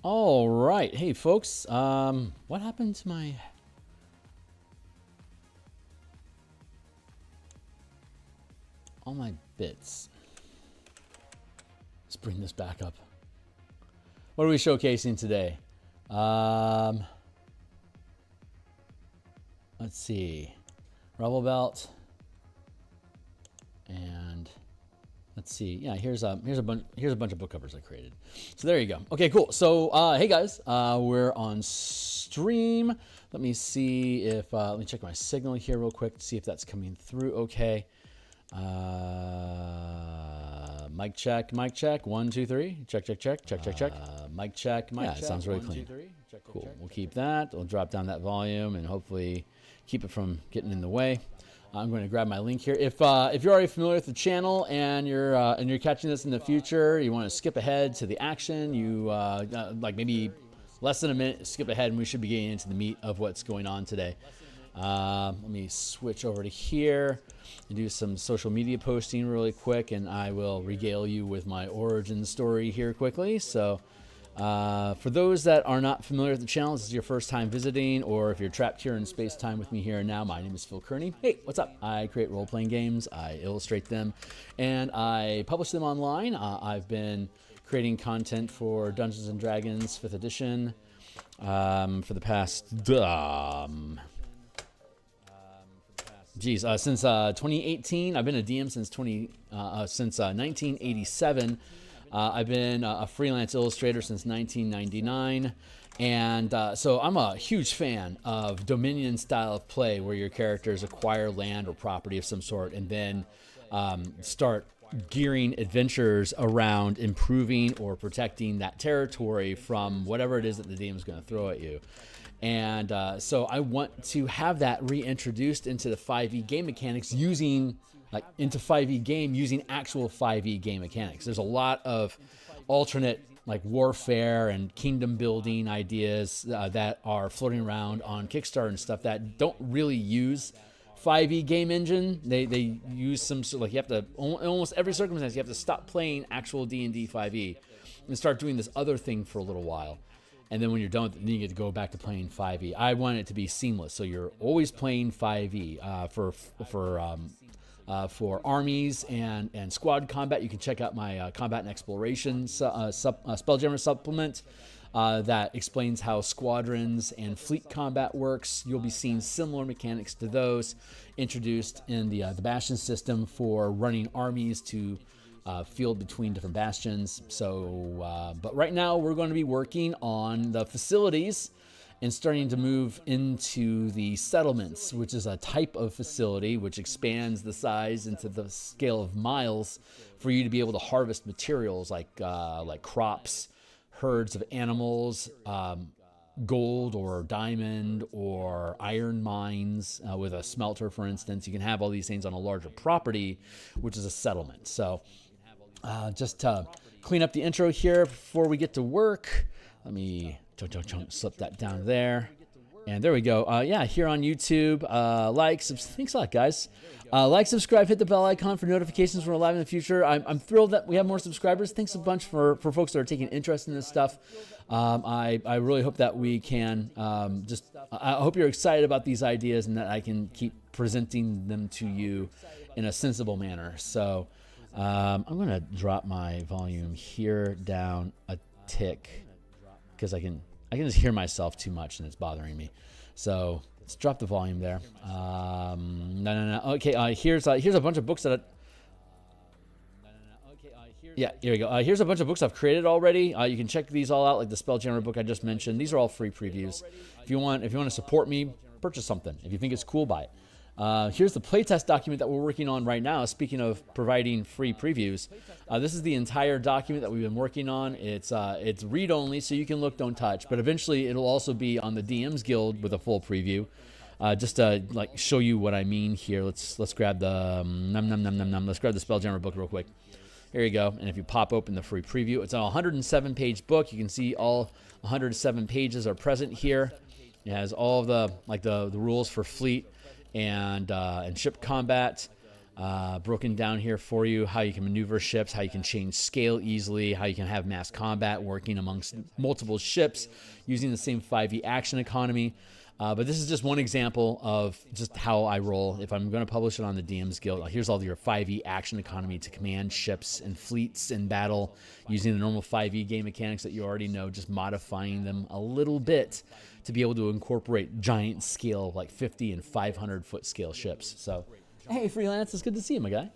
All right, hey folks. What happened to all my bits? Let's bring this back up. What are we showcasing today? Let's see, Rebel Belt, and let's see. Yeah, here's a bunch of book covers I created. So there you go. Okay, cool. So hey guys, we're on stream. Let me see if let me check my signal here real quick to see if that's coming through. Okay. Mic check, mic check. 1, 2, 3. Check, check, check, check, check, check. Mic check, mic check. It sounds really clean. 2, 3. Check, cool. Check, we'll keep that. We'll drop down that volume and hopefully keep it from getting in the way. I'm going to grab my link here. If you're already familiar with the channel and you're catching this in the future, you want to skip ahead to the action. You like maybe less than a minute, skip ahead, and we should be getting into the meat of what's going on today. Let me switch over to here and do some social media posting really quick, and I will regale you with my origin story here quickly. So for those that are not familiar with the channel, this is your first time visiting, or if you're trapped here in space-time with me here and now, my name is Phil Kearney. Hey, what's up? I create role-playing games, I illustrate them, and I publish them online. I've been creating content for Dungeons & Dragons 5th edition for the past... since 2018. I've been a DM since 1987. I've been a freelance illustrator since 1999. And so I'm a huge fan of Dominion style of play, where your characters acquire land or property of some sort and then start gearing adventures around improving or protecting that territory from whatever it is that the DM is going to throw at you. And so I want to have that reintroduced into the 5e game mechanics using actual 5e game mechanics. There's a lot of alternate like warfare and kingdom building ideas that are floating around on Kickstarter and stuff that don't really use 5e game engine. They use some sort of, like, you have to, in almost every circumstance, you have to stop playing actual D&D 5e and start doing this other thing for a little while. And then when you're done with it, then you get to go back to playing 5e. I want it to be seamless, so you're always playing 5e. For armies and squad combat, you can check out my combat and exploration Spelljammer supplement that explains how squadrons and fleet combat works. You'll be seeing similar mechanics to those introduced in the Bastion system for running armies to field between different bastions. So, but right now we're going to be working on the facilities and starting to move into the settlements, which is a type of facility which expands the size into the scale of miles for you to be able to harvest materials like crops, herds of animals, gold or diamond or iron mines with a smelter, for instance. You can have all these things on a larger property, which is a settlement. So just to clean up the intro here before we get to work, let me slip that down there. And there we go. Yeah, here on YouTube, thanks a lot, guys. Like, subscribe, hit the bell icon for notifications when we're live in the future. I'm thrilled that we have more subscribers. Thanks a bunch for folks that are taking interest in this stuff. I really hope that we can I hope you're excited about these ideas and that I can keep presenting them to you in a sensible manner. So I'm going to drop my volume here down a tick because I can just hear myself too much and it's bothering me. So let's drop the volume there. No. Okay, here's a bunch of books that yeah, here we go. Here's a bunch of books I've created already. You can check these all out, like the Spelljammer book I just mentioned. These are all free previews. If you want to support me, purchase something. If you think it's cool, buy it. Here's the playtest document that we're working on right now. Speaking of providing free previews, this is the entire document that we've been working on. It's read only, so you can look, don't touch. But eventually, it'll also be on the DMsGuild with a full preview. Just to like show you what I mean here. Let's grab the Let's grab the Spelljammer book real quick. Here you go. And if you pop open the free preview, it's a 107-page book. You can see all 107 pages are present here. It has all of the rules for fleet and ship combat. broken down here for you, how you can maneuver ships, how you can change scale easily, how you can have mass combat working amongst multiple ships using the same 5e action economy. But this is just one example of just how I roll. If I'm going to publish it on the DMsGuild, here's all your 5e action economy to command ships and fleets in battle using the normal 5e game mechanics that you already know, just modifying them a little bit to be able to incorporate giant scale, like 50 and 500 foot scale ships. So, hey, Freelance, it's good to see you, my guy.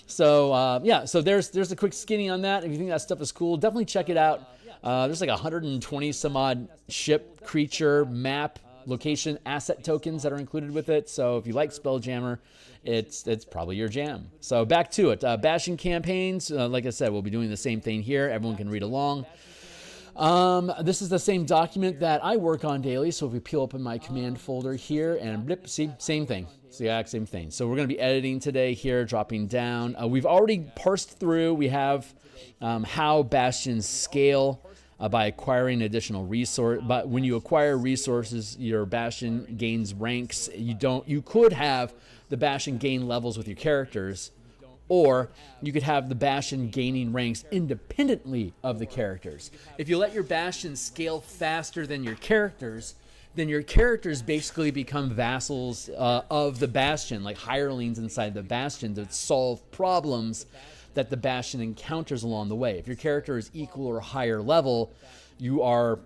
So, yeah, so there's a quick skinny on that. If you think that stuff is cool, definitely check it out. There's like 120 some odd ship, creature, map, location, asset tokens that are included with it. So if you like Spelljammer, it's probably your jam. So back to it. Bastion Campaigns, like I said, we'll be doing the same thing here. Everyone can read along. This is the same document that I work on daily. So if we peel open my command folder here and blip, see, same thing. It's the exact same thing. So we're going to be editing today here, dropping down. We've already parsed through. We have how bastions scale by acquiring additional resource. But when you acquire resources, your bastion gains ranks. You could have the bastion gain levels with your characters, or you could have the bastion gaining ranks independently of the characters. If you let your bastion scale faster than your characters, then your characters basically become vassals of the bastion, like hirelings inside the bastion to solve problems that the bastion encounters along the way. If your character is equal or higher level, your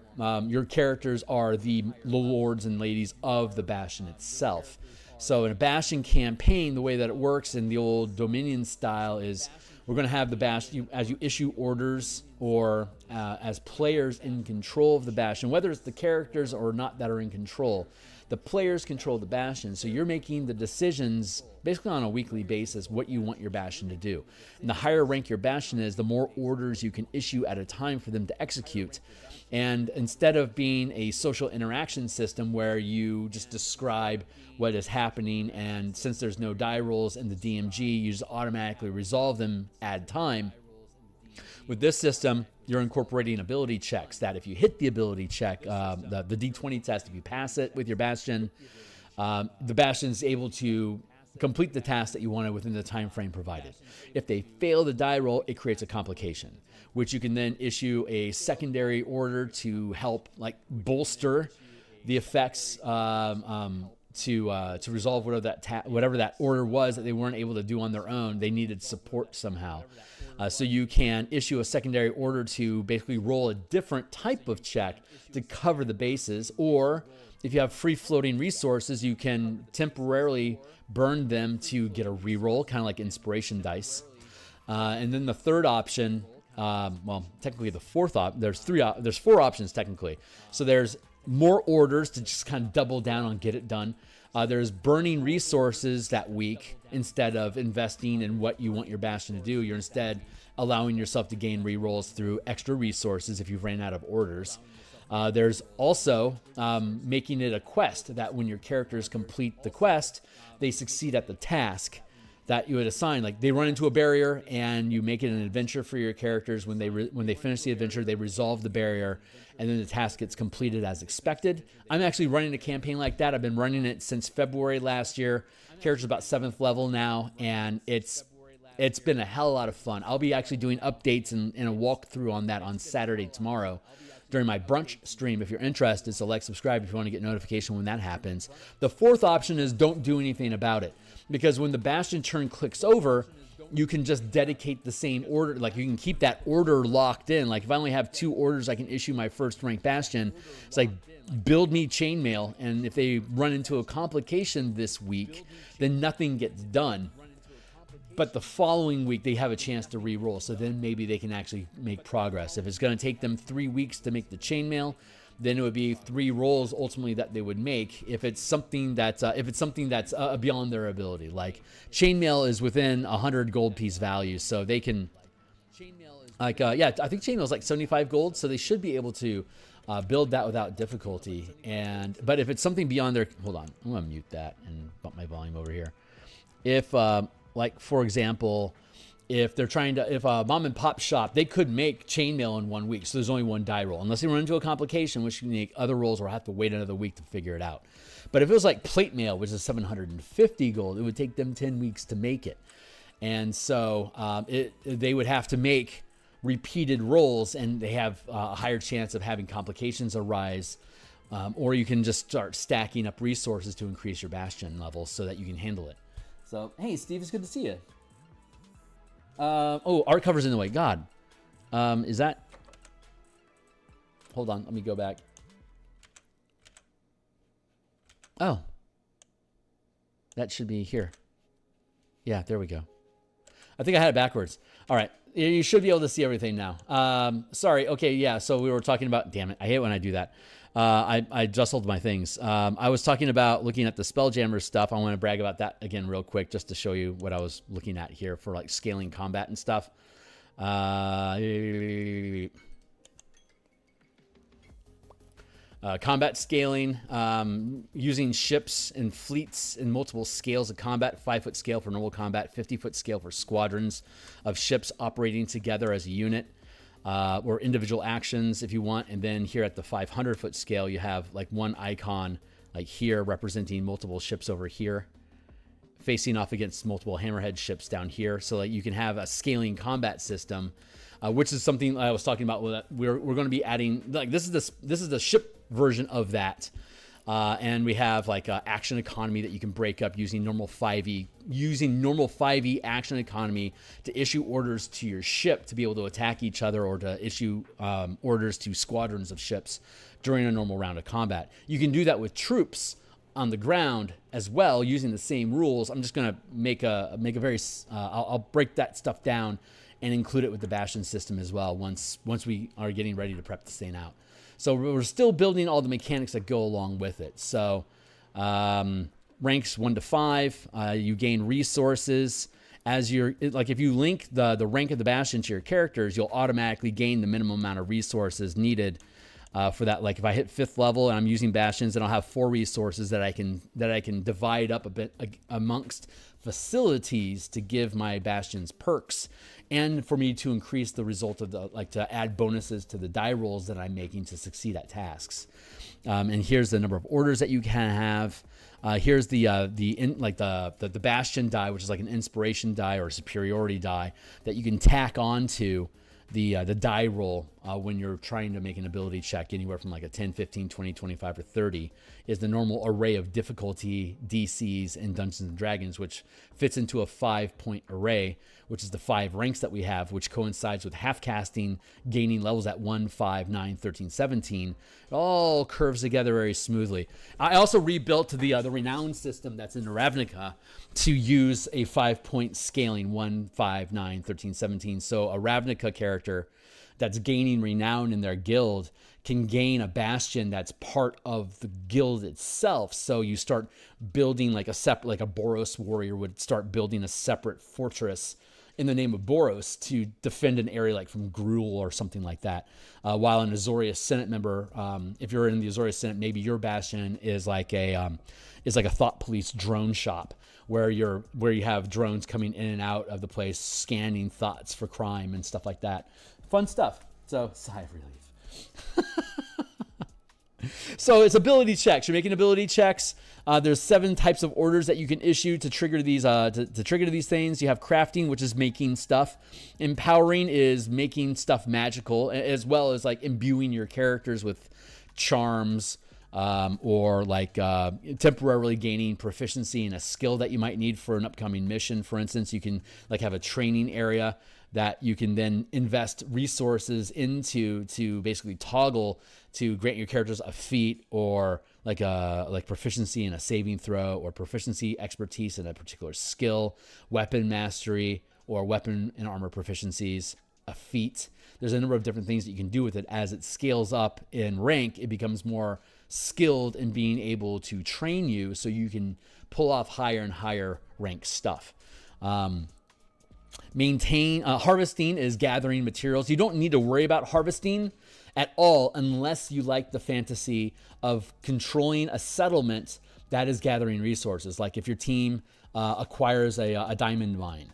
characters are the lords and ladies of the bastion itself. So in a bastion campaign, the way that it works in the old Dominion style is we're going to have the bastion, as you issue orders or as players in control of the bastion, whether it's the characters or not that are in control, the players control the bastion. So you're making the decisions basically on a weekly basis what you want your bastion to do. And the higher rank your bastion is, the more orders you can issue at a time for them to execute. And instead of being a social interaction system where you just describe what is happening, and since there's no die rolls in the DMG, you just automatically resolve them, add time. With this system, you're incorporating ability checks that if you hit the ability check, the D20 test, if you pass it with your bastion, the bastion is able to complete the task that you wanted within the time frame provided. If they fail the die roll, it creates a complication, which you can then issue a secondary order to help like bolster the effects to resolve whatever that order was that they weren't able to do on their own. They needed support somehow. So you can issue a secondary order to basically roll a different type of check to cover the bases, or if you have free-floating resources, you can temporarily burn them to get a reroll, kind of like inspiration dice. And then the third option, well, technically the fourth option, there's four options technically. So there's more orders to just kind of double down on get it done. There's burning resources that week instead of investing in what you want your bastion to do. You're instead allowing yourself to gain rerolls through extra resources if you've ran out of orders. There's also making it a quest that when your characters complete the quest, they succeed at the task that you had assigned. Like they run into a barrier and you make it an adventure for your characters. When they finish the adventure, they resolve the barrier and then the task gets completed as expected. I'm actually running a campaign like that. I've been running it since February last year. Character's about 7th level now, and it's been a hell of a lot of fun. I'll be actually doing updates and a walkthrough on that on Saturday tomorrow during my brunch stream. If you're interested, so like, subscribe if you want to get notification when that happens. The fourth option is don't do anything about it, because when the Bastion turn clicks over, you can just dedicate the same order. Like you can keep that order locked in. Like if I only have 2 orders, I can issue my first rank Bastion. It's like build me chainmail, and if they run into a complication this week, then nothing gets done. But the following week, they have a chance to re-roll, so then maybe they can actually make progress. If it's going to take them 3 weeks to make the chainmail, then it would be 3 rolls ultimately that they would make. If it's something that's beyond their ability, like chainmail is within 100 gold piece value, so they can, like, yeah, I think chainmail is like 75 gold, so they should be able to build that without difficulty. But if it's something beyond their, hold on, I'm gonna mute that and bump my volume over here. If like for example, if a mom and pop shop, they could make chainmail in 1 week, so there's only 1 die roll, unless they run into a complication, which can make other rolls or have to wait another week to figure it out. But if it was like plate mail, which is 750 gold, it would take them 10 weeks to make it. And so they would have to make repeated rolls, and they have a higher chance of having complications arise. Or you can just start stacking up resources to increase your Bastion levels so that you can handle it. So, hey, Steve, it's good to see you. Oh, art cover's in the way. God. Is that... Hold on, let me go back. Oh. That should be here. Yeah, there we go. I think I had it backwards. All right. You should be able to see everything now. Sorry. Okay, yeah, so we were talking about... Damn it, I hate when I do that. I jostled my things. I was talking about looking at the Spelljammer stuff. I want to brag about that again real quick just to show you what I was looking at here for like scaling combat and stuff. Combat scaling, using ships and fleets in multiple scales of combat, 5-foot scale for normal combat, 50-foot scale for squadrons of ships operating together as a unit, or individual actions if you want. And then here at the 500-foot scale, you have like one icon like here representing multiple ships over here, facing off against multiple hammerhead ships down here. So like you can have a scaling combat system, which is something I was talking about. We're going to be adding, like this is the ship version of that, and we have like action economy that you can break up using normal 5e action economy to issue orders to your ship to be able to attack each other, or to issue orders to squadrons of ships during a normal round of combat. You can do that with troops on the ground as well using the same rules. I'm just gonna make a very I'll break that stuff down and include it with the Bastion system as well once we are getting ready to prep this thing out. So we're still building all the mechanics that go along with it. So ranks 1 to 5, you gain resources as you're, like if you link the rank of the Bastion to your characters, you'll automatically gain the minimum amount of resources needed for that. Like if I hit 5th level and I'm using Bastions, then I'll have 4 resources that I can divide up a bit amongst facilities to give my Bastions perks, and for me to increase the result of to add bonuses to the die rolls that I'm making to succeed at tasks. And here's the number of orders that you can have. Here's the Bastion die, which is like an inspiration die or a superiority die that you can tack onto the die roll when you're trying to make an ability check. Anywhere from like a 10, 15, 20, 25, or 30 is the normal array of difficulty DCs in Dungeons and Dragons, which fits into a 5-point array, which is the 5 ranks that we have, which coincides with half casting, gaining levels at 1, 5, 9, 13, 17. It all curves together very smoothly. I also rebuilt the renown system that's in Ravnica to use a 5-point scaling, 1, 5, 9, 13, 17. So a Ravnica character that's gaining renown in their guild can gain a Bastion that's part of the guild itself. So you start building like a Boros warrior would start building a separate fortress in the name of Boros to defend an area like from Gruul or something like that. While an Azorius Senate member, if you're in the Azorius Senate, maybe your Bastion is like a thought police drone shop where you have drones coming in and out of the place scanning thoughts for crime and stuff like that. Fun stuff. So, sigh of relief. So it's ability checks. You're making ability checks. There's 7 types of orders that you can issue to trigger these to trigger these things. You have crafting, which is making stuff. Empowering is making stuff magical, as well as like imbuing your characters with charms, or like temporarily gaining proficiency in a skill that you might need for an upcoming mission. For instance, you can like have a training area that you can then invest resources into to basically toggle to grant your characters a feat, or like proficiency in a saving throw, or proficiency expertise in a particular skill, weapon mastery, or weapon and armor proficiencies, a feat. There's a number of different things that you can do with it. As it scales up in rank, it becomes more skilled in being able to train you so you can pull off higher and higher rank stuff. Harvesting is gathering materials. You don't need to worry about harvesting at all unless you like the fantasy of controlling a settlement that is gathering resources. Like if your team acquires a diamond mine,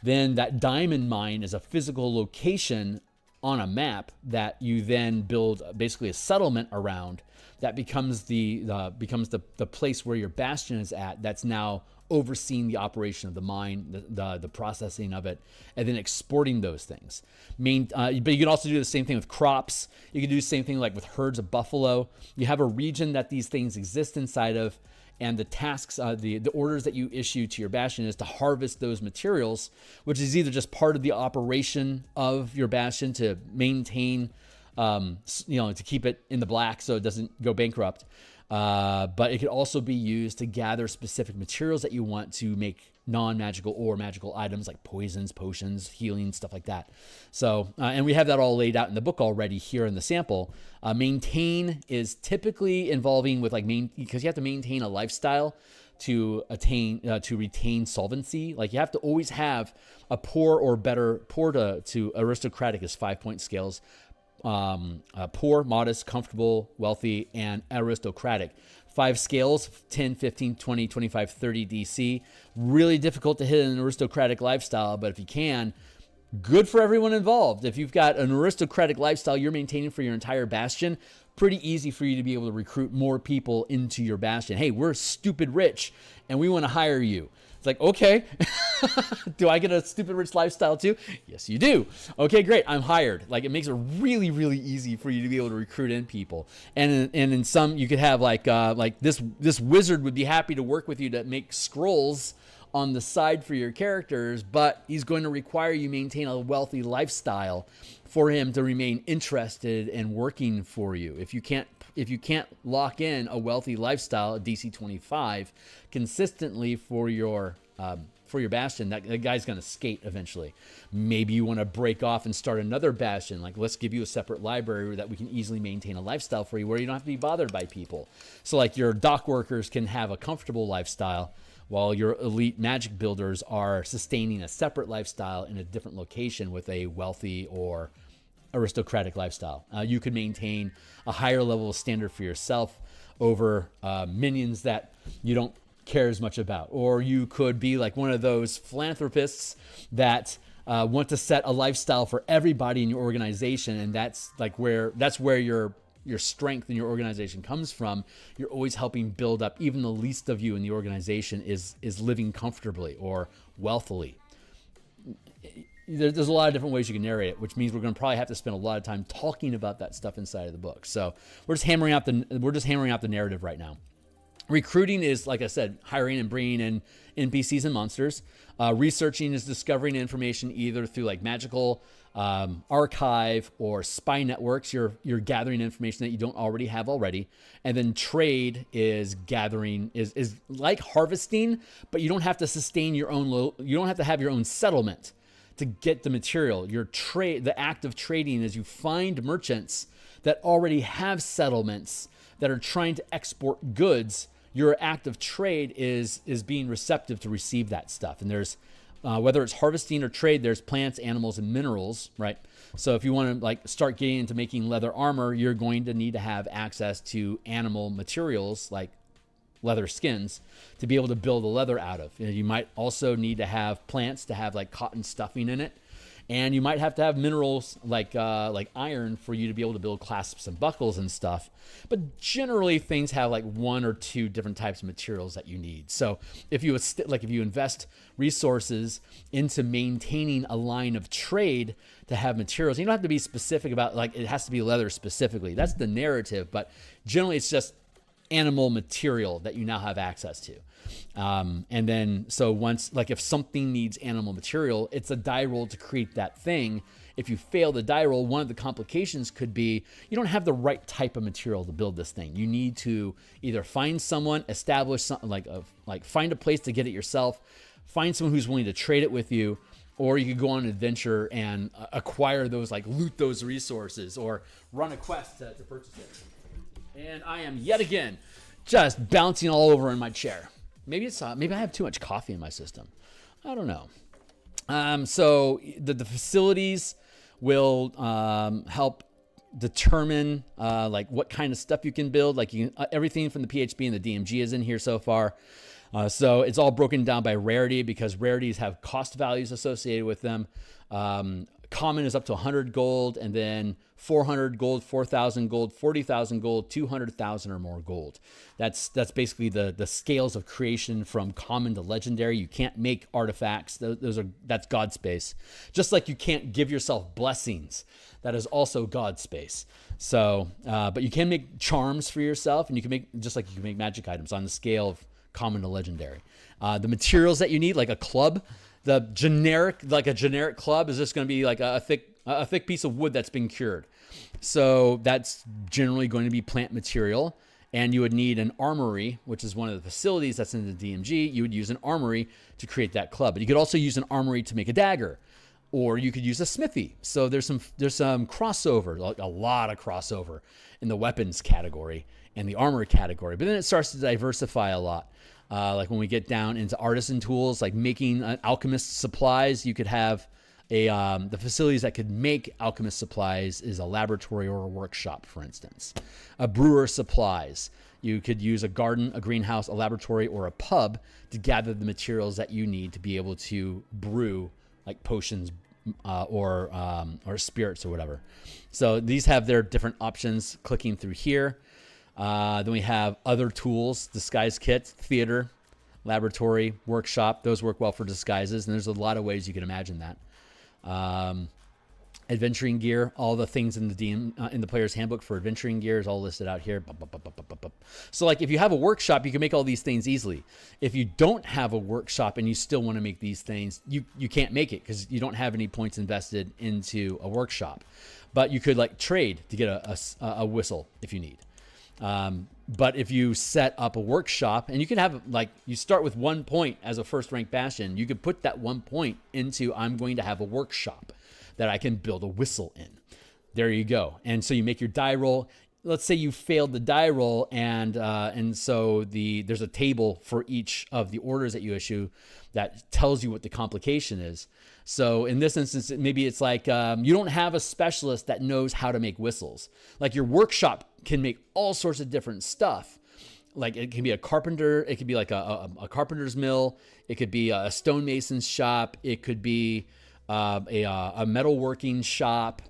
then that diamond mine is a physical location on a map that you then build basically a settlement around that becomes the place where your Bastion is at, that's now overseeing the operation of the mine, the processing of it, and then exporting those things. But you can also do the same thing with crops. You can do the same thing like with herds of buffalo. You have a region that these things exist inside of, and the tasks, the orders that you issue to your bastion is to harvest those materials, which is either just part of the operation of your bastion to maintain, to keep it in the black so it doesn't go bankrupt. But it could also be used to gather specific materials that you want to make non-magical or magical items like poisons, potions, healing, stuff like that. So, and we have that all laid out in the book already here in the sample. Maintain is typically involving with because you have to maintain a lifestyle to retain solvency. Like you have to always have a poor to aristocratic is 5-point scales. Poor, modest, comfortable, wealthy, and aristocratic. 5 scales, 10, 15, 20, 25, 30 DC. Really difficult to hit an aristocratic lifestyle, but if you can, good for everyone involved. If you've got an aristocratic lifestyle you're maintaining for your entire bastion, pretty easy for you to be able to recruit more people into your bastion. Hey, we're stupid rich, and we want to hire you. It's like, okay, do I get a stupid rich lifestyle too? Yes, you do. Okay, great, I'm hired. Like, it makes it really, really easy for you to be able to recruit in people. And in some, you could have like this wizard would be happy to work with you to make scrolls on the side for your characters, but he's going to require you maintain a wealthy lifestyle for him to remain interested in working for you. If you can't lock in a wealthy lifestyle, a DC 25, consistently for your bastion, that guy's going to skate eventually. Maybe you want to break off and start another bastion. Like, let's give you a separate library that we can easily maintain a lifestyle for you where you don't have to be bothered by people. So like your dock workers can have a comfortable lifestyle while your elite magic builders are sustaining a separate lifestyle in a different location with a wealthy or aristocratic lifestyle. You could maintain a higher level of standard for yourself over minions that you don't care as much about. Or you could be like one of those philanthropists that want to set a lifestyle for everybody in your organization, and that's where your strength in your organization comes from. You're always helping build up. Even the least of you in the organization is living comfortably or wealthily. There's a lot of different ways you can narrate it, which means we're going to probably have to spend a lot of time talking about that stuff inside of the book. So we're just hammering out the narrative right now. Recruiting is, like I said, hiring and bringing in NPCs and monsters. Researching is discovering information either through like magical archive or spy networks. You're gathering information that you don't already have already. And then trade is gathering is like harvesting, but you don't have to sustain your own. You don't have to have your own settlement to get the material. The act of trading is you find merchants that already have settlements that are trying to export goods. Your act of trade is being receptive to receive that stuff. And there's whether it's harvesting or trade, there's plants, animals, and minerals, right? So if you want to like start getting into making leather armor, you're going to need to have access to animal materials like leather skins to be able to build the leather out of. You might also need to have plants to have like cotton stuffing in it. And you might have to have minerals like iron for you to be able to build clasps and buckles and stuff. But generally, things have like 1 or 2 different types of materials that you need. So if you invest resources into maintaining a line of trade to have materials, you don't have to be specific about like it has to be leather specifically. That's the narrative. But generally, it's just animal material that you now have access to. And then, so once, like if something needs animal material, it's a die roll to create that thing. If you fail the die roll, one of the complications could be you don't have the right type of material to build this thing. You need to either find someone, establish something like find a place to get it yourself, find someone who's willing to trade it with you, or you could go on an adventure and acquire those, like loot those resources or run a quest to purchase it. And I am yet again just bouncing all over in my chair. Maybe I have too much coffee in my system. I don't know. So the facilities will help determine like what kind of stuff you can build. Like everything from the PHP and the DMG is in here so far. So it's all broken down by rarity because rarities have cost values associated with them. Common is up to 100 gold, and then 400 gold, 4,000 gold, 40,000 gold, 200,000 or more gold. That's basically the scales of creation from common to legendary. You can't make artifacts. That's God space. Just like you can't give yourself blessings. That is also God space. So, but you can make charms for yourself, and you can make, just like you can make magic items on the scale of common to legendary. The materials that you need, like a club, a generic club is just going to be like a thick piece of wood that's been cured. So that's generally going to be plant material, and you would need an armory, which is one of the facilities that's in the DMG. You would use an armory to create that club. But you could also use an armory to make a dagger, or you could use a smithy. So there's some crossover, a lot of crossover in the weapons category and the armor category. But then it starts to diversify a lot. Like when we get down into artisan tools, like making alchemist supplies, you could have the facilities that could make alchemist supplies is a laboratory or a workshop, for instance. A brewer supplies, you could use a garden, a greenhouse, a laboratory, or a pub to gather the materials that you need to be able to brew like potions or spirits or whatever. So these have their different options clicking through here. Then we have other tools, disguise kit, theater, laboratory, workshop. Those work well for disguises, and there's a lot of ways you can imagine that. Adventuring gear, all the things in the in the player's handbook for adventuring gear is all listed out here. So like if you have a workshop, you can make all these things easily. If you don't have a workshop and you still want to make these things, you can't make it because you don't have any points invested into a workshop. But you could like trade to get a whistle if you need. But if you set up a workshop, and you can have like, you start with 1 point as a first rank Bastion, you could put that 1 point into, I'm going to have a workshop that I can build a whistle in. There you go. And so you make your die roll. Let's say you failed the die roll, and so there's a table for each of the orders that you issue that tells you what the complication is. So in this instance, maybe it's like you don't have a specialist that knows how to make whistles. Like your workshop can make all sorts of different stuff. Like it can be a carpenter, it could be like a carpenter's mill, it could be a stonemason's shop, it could be a metalworking shop,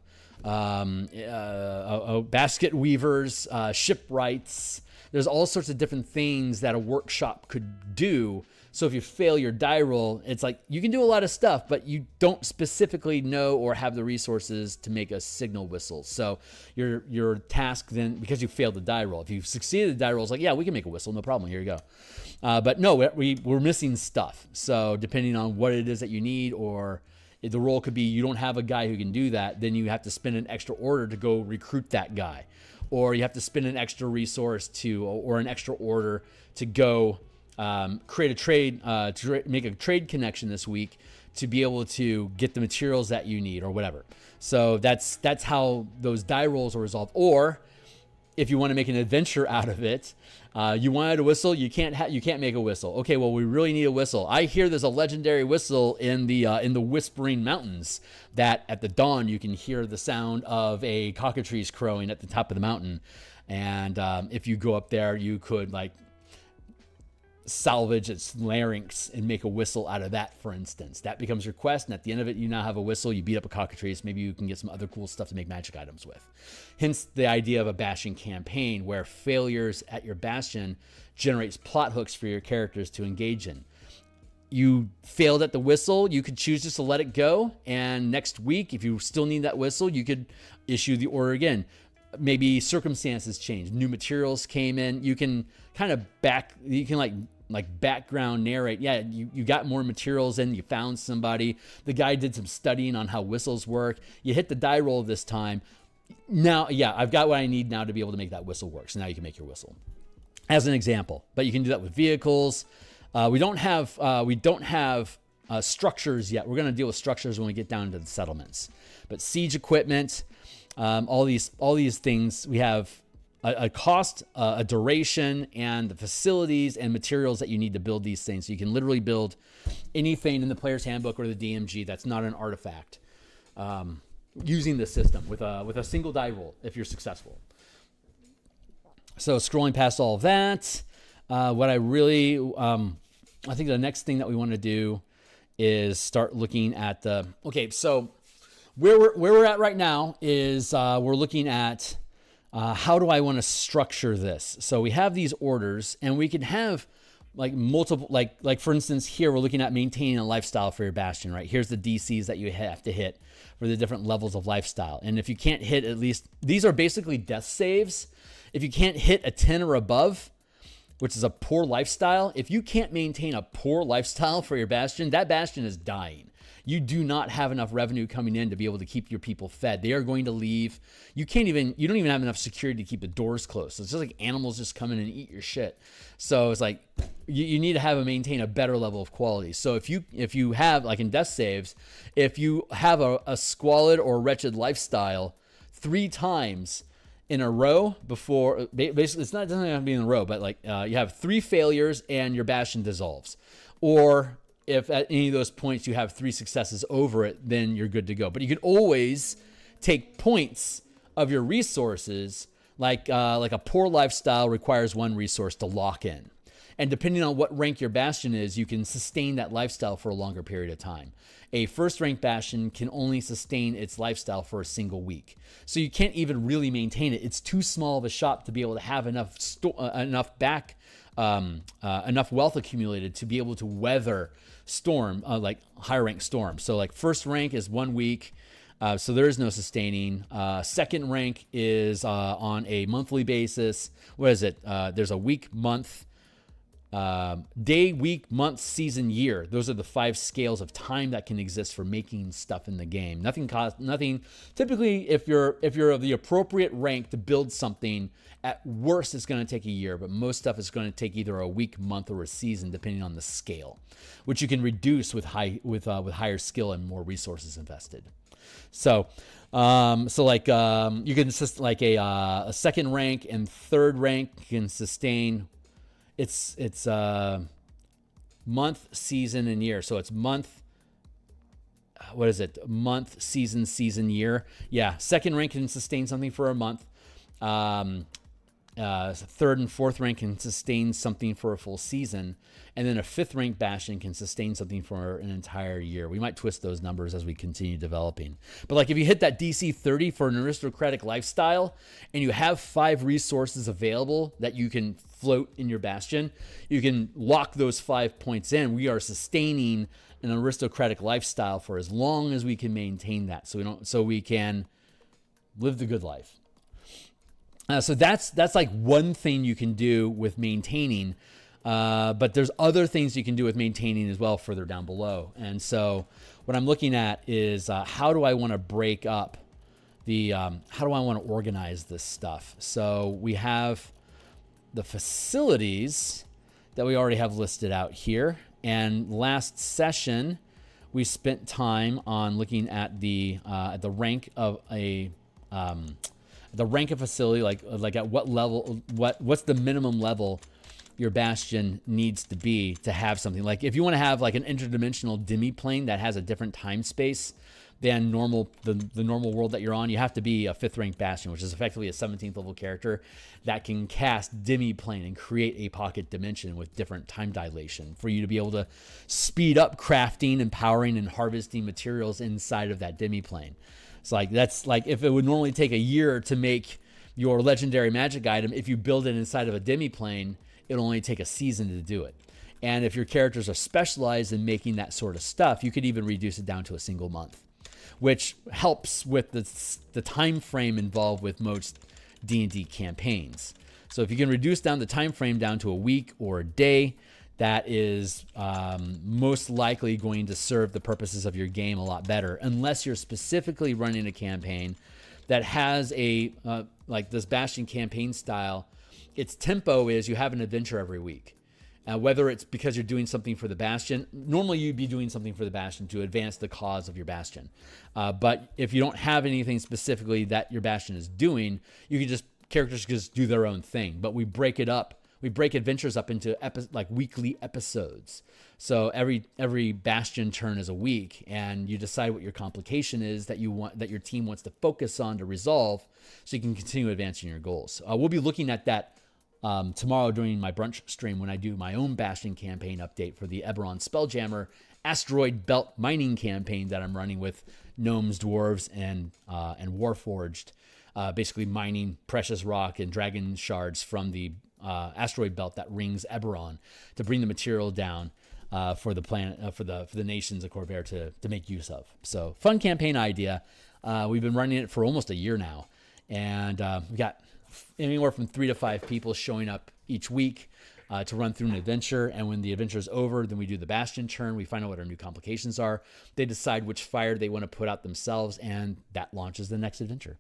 a basket weavers, shipwrights. There's all sorts of different things that a workshop could do. So if you fail your die roll, it's like you can do a lot of stuff, but you don't specifically know or have the resources to make a signal whistle. So your task then, because you failed the die roll, if you succeeded the die roll, it's like, yeah, we can make a whistle, no problem, here you go. But no, we're missing stuff. So depending on what it is that you need, or the role could be you don't have a guy who can do that, then you have to spend an extra order to go recruit that guy. Or you have to spend an extra resource or an extra order to go create a trade, to make a trade connection this week to be able to get the materials that you need or whatever. So that's how those die rolls are resolved. Or if you want to make an adventure out of it, you wanted a whistle, you can't make a whistle. Okay, well, we really need a whistle. I hear there's a legendary whistle in the Whispering Mountains that at the dawn you can hear the sound of a cockatrice crowing at the top of the mountain. And if you go up there, you could like salvage its larynx and make a whistle out of that, for instance. That becomes your quest, and at the end of it, you now have a whistle, you beat up a cockatrice, maybe you can get some other cool stuff to make magic items with. Hence the idea of a Bastion campaign, where failures at your Bastion generates plot hooks for your characters to engage in. You failed at the whistle, you could choose just to let it go, and next week, if you still need that whistle, you could issue the order again. Maybe circumstances changed, new materials came in, you can kind of like background narrate. Yeah, you got more materials in, you found somebody, the guy did some studying on how whistles work, you hit the die roll this time. Now, yeah, I've got what I need now to be able to make that whistle work. So now you can make your whistle, as an example. But you can do that with vehicles. We don't have structures yet. We're going to deal with structures when we get down to the settlements. But siege equipment, all these things, we have a cost, a duration, and the facilities and materials that you need to build these things. So you can literally build anything in the player's handbook or the DMG that's not an artifact, using the system with a single die roll if you're successful. So scrolling past all of that, what I really, I think the next thing that we want to do is start looking at okay, so where we're at right now is we're looking at how do I want to structure this. So we have these orders, and we can have like multiple, like for instance, here we're looking at maintaining a lifestyle for your Bastion, right? Here's the DCs that you have to hit for the different levels of lifestyle. And if you can't hit at least, these are basically death saves. If you can't hit a 10 or above, which is a poor lifestyle, if you can't maintain a poor lifestyle for your Bastion, that Bastion is dying. You do not have enough revenue coming in to be able to keep your people fed. They are going to leave. You don't even have enough security to keep the doors closed. So it's just like animals just come in and eat your shit. So it's like you need to maintain a better level of quality. So if you have, like in death saves, if you have a squalid or wretched lifestyle 3 times in a row before, basically it doesn't have to be in a row, but like you have 3 failures and your Bastion dissolves. Or if at any of those points you have 3 successes over it, then you're good to go. But you can always take points of your resources, like a poor lifestyle requires 1 resource to lock in. And depending on what rank your Bastion is, you can sustain that lifestyle for a longer period of time. A first rank Bastion can only sustain its lifestyle for a single week. So you can't even really maintain it. It's too small of a shop to be able to have enough enough wealth accumulated to be able to weather storm, like higher rank storm. So like first rank is 1 week. So there is no sustaining. Second rank is on a monthly basis. What is it? There's a week, month, day, week, month, season, year. Those are the 5 scales of time that can exist for making stuff in the game. Nothing. Typically, if you're of the appropriate rank to build something, at worst it's going to take a year, but most stuff is going to take either a week, month, or a season, depending on the scale, which you can reduce with higher skill and more resources invested. So, you can assist like a second rank and third rank can sustain. It's month, season, and year. So it's month. What is it? Month, season, year. Yeah. Second rank can sustain something for a month. Third and fourth rank can sustain something for a full season, and then a 5th rank Bastion can sustain something for an entire year. We might twist those numbers as we continue developing. But like if you hit that DC 30 for an aristocratic lifestyle and you have 5 resources available that you can float in your Bastion, you can lock those 5 points in. We are sustaining an aristocratic lifestyle for as long as we can maintain that, so we can live the good life. So that's like one thing you can do with maintaining, but there's other things you can do with maintaining as well further down below. And so what I'm looking at is how do I want to break up how do I want to organize this stuff? So we have the facilities that we already have listed out here. And last session, we spent time on looking at the rank of the rank of facility, like at what level, what's the minimum level your Bastion needs to be to have something. Like if you want to have like an interdimensional demi-plane that has a different time space than the normal world that you're on, you have to be a 5th rank Bastion, which is effectively a 17th level character that can cast demi-plane and create a pocket dimension with different time dilation for you to be able to speed up crafting and powering and harvesting materials inside of that demi-plane. It's like, that's like if it would normally take a year to make your legendary magic item, if you build it inside of a demi-plane, it'll only take a season to do it. And if your characters are specialized in making that sort of stuff, you could even reduce it down to a single month, which helps with the time frame involved with most D&D campaigns. So if you can reduce down the time frame down to a week or a day, that is most likely going to serve the purposes of your game a lot better, unless you're specifically running a campaign that has like this Bastion campaign style. Its tempo is you have an adventure every week. Whether it's because you're doing something for the Bastion, normally you'd be doing something for the Bastion to advance the cause of your Bastion. But if you don't have anything specifically that your Bastion is doing, characters just do their own thing. But we break it up. We break adventures up into like weekly episodes. So every Bastion turn is a week, and you decide what your complication is that your team wants to focus on to resolve, so you can continue advancing your goals. We'll be looking at that tomorrow during my brunch stream when I do my own Bastion campaign update for the Eberron Spelljammer asteroid belt mining campaign that I'm running with gnomes, dwarves, and warforged, basically mining precious rock and dragon shards from the asteroid belt that rings Eberron to bring the material down for the planet, for the nations of Corvair to make use of. So fun campaign idea. We've been running it for almost a year now, and we got anywhere from 3 to 5 people showing up each week to run through an adventure. And when the adventure is over, then we do the Bastion turn. We find out what our new complications are. They decide which fire they want to put out themselves, and that launches the next adventure.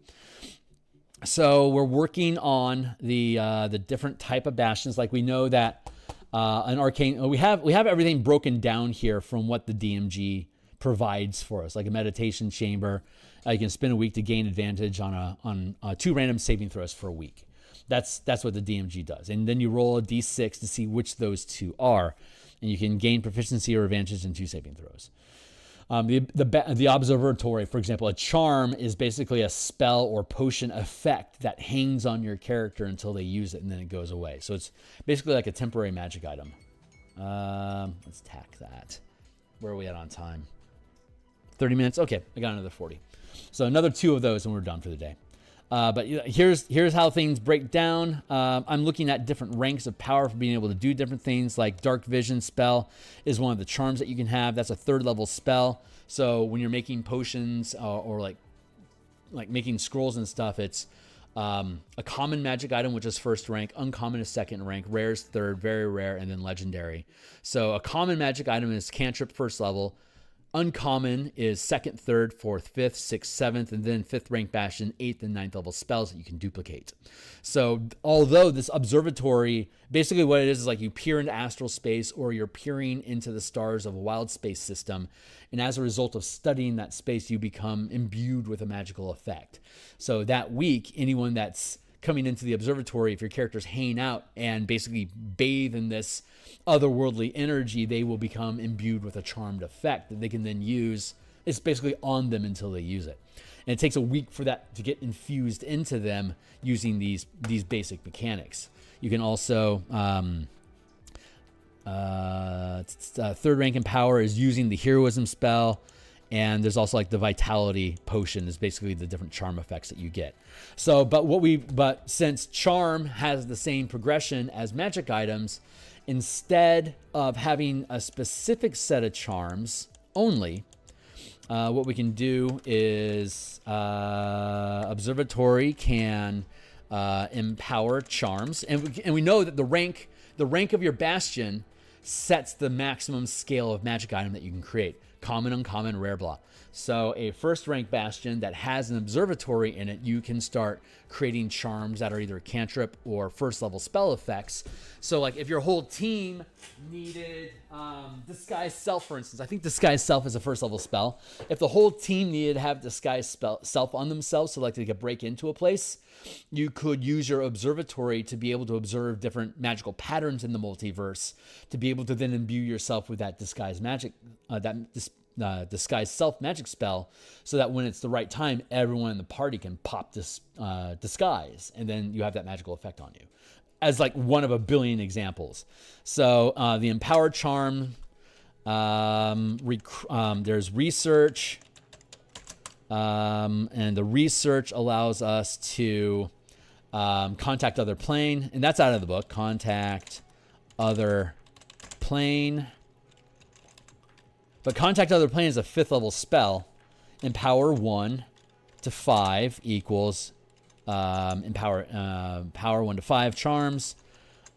So we're working on the different type of bastions. Like we know that an arcane, we have everything broken down here from what the DMG provides for us, like a meditation chamber. You can spend a week to gain advantage on 2 random saving throws for a week. That's what the DMG does. And then you roll a d6 to see which those 2 are, and you can gain proficiency or advantage in 2 saving throws. The observatory, for example, a charm is basically a spell or potion effect that hangs on your character until they use it, and then it goes away. So it's basically like a temporary magic item. Let's tack that. Where are we at on time? 30 minutes? Okay, I got another 40. So another 2 of those, and we're done for the day. But here's how things break down. I'm looking at different ranks of power for being able to do different things, like Dark Vision spell is one of the charms that you can have. That's a 3rd level spell. So when you're making potions or like making scrolls and stuff, it's a common magic item, which is 1st rank, uncommon is 2nd rank, rare is 3rd, very rare, and then legendary. So a common magic item is cantrip 1st level. Uncommon is 2nd, 3rd, 4th, 5th, 6th, 7th, and then 5th rank bastion, 8th and 9th level spells that you can duplicate. So although this observatory, basically what it is like you peer into astral space, or you're peering into the stars of a wild space system, and as a result of studying that space, you become imbued with a magical effect. So that week, anyone that's coming into the observatory, if your character's hanging out and basically bathe in this otherworldly energy, they will become imbued with a charmed effect that they can then use. It's basically on them until they use it. And it takes a week for that to get infused into them using these basic mechanics. You can also, 3rd rank in power is using the heroism spell. And there's also like the vitality potion is basically the different charm effects that you get. So, but since charm has the same progression as magic items, instead of having a specific set of charms only, what we can do is observatory can empower charms, and we know that the rank of your bastion sets the maximum scale of magic item that you can create. Common, uncommon, rare, blah. So a 1st rank bastion that has an observatory in it, you can start creating charms that are either cantrip or 1st level spell effects. So like if your whole team needed Disguise Self, for instance, I think Disguise Self is a 1st level spell. If the whole team needed to have Disguise Self on themselves, so like they could break into a place, you could use your observatory to be able to observe different magical patterns in the multiverse, to be able to then imbue yourself with that disguise magic, Disguise Self magic spell, so that when it's the right time, everyone in the party can pop this disguise, and then you have that magical effect on you, as like one of a billion examples. So the empowered charm, there's research. And the research allows us to contact other plane, and that's out of the book. Contact other plane. But contact other plane is a 5th level spell. Empower 1 to 5 equals power 1 to 5 charms.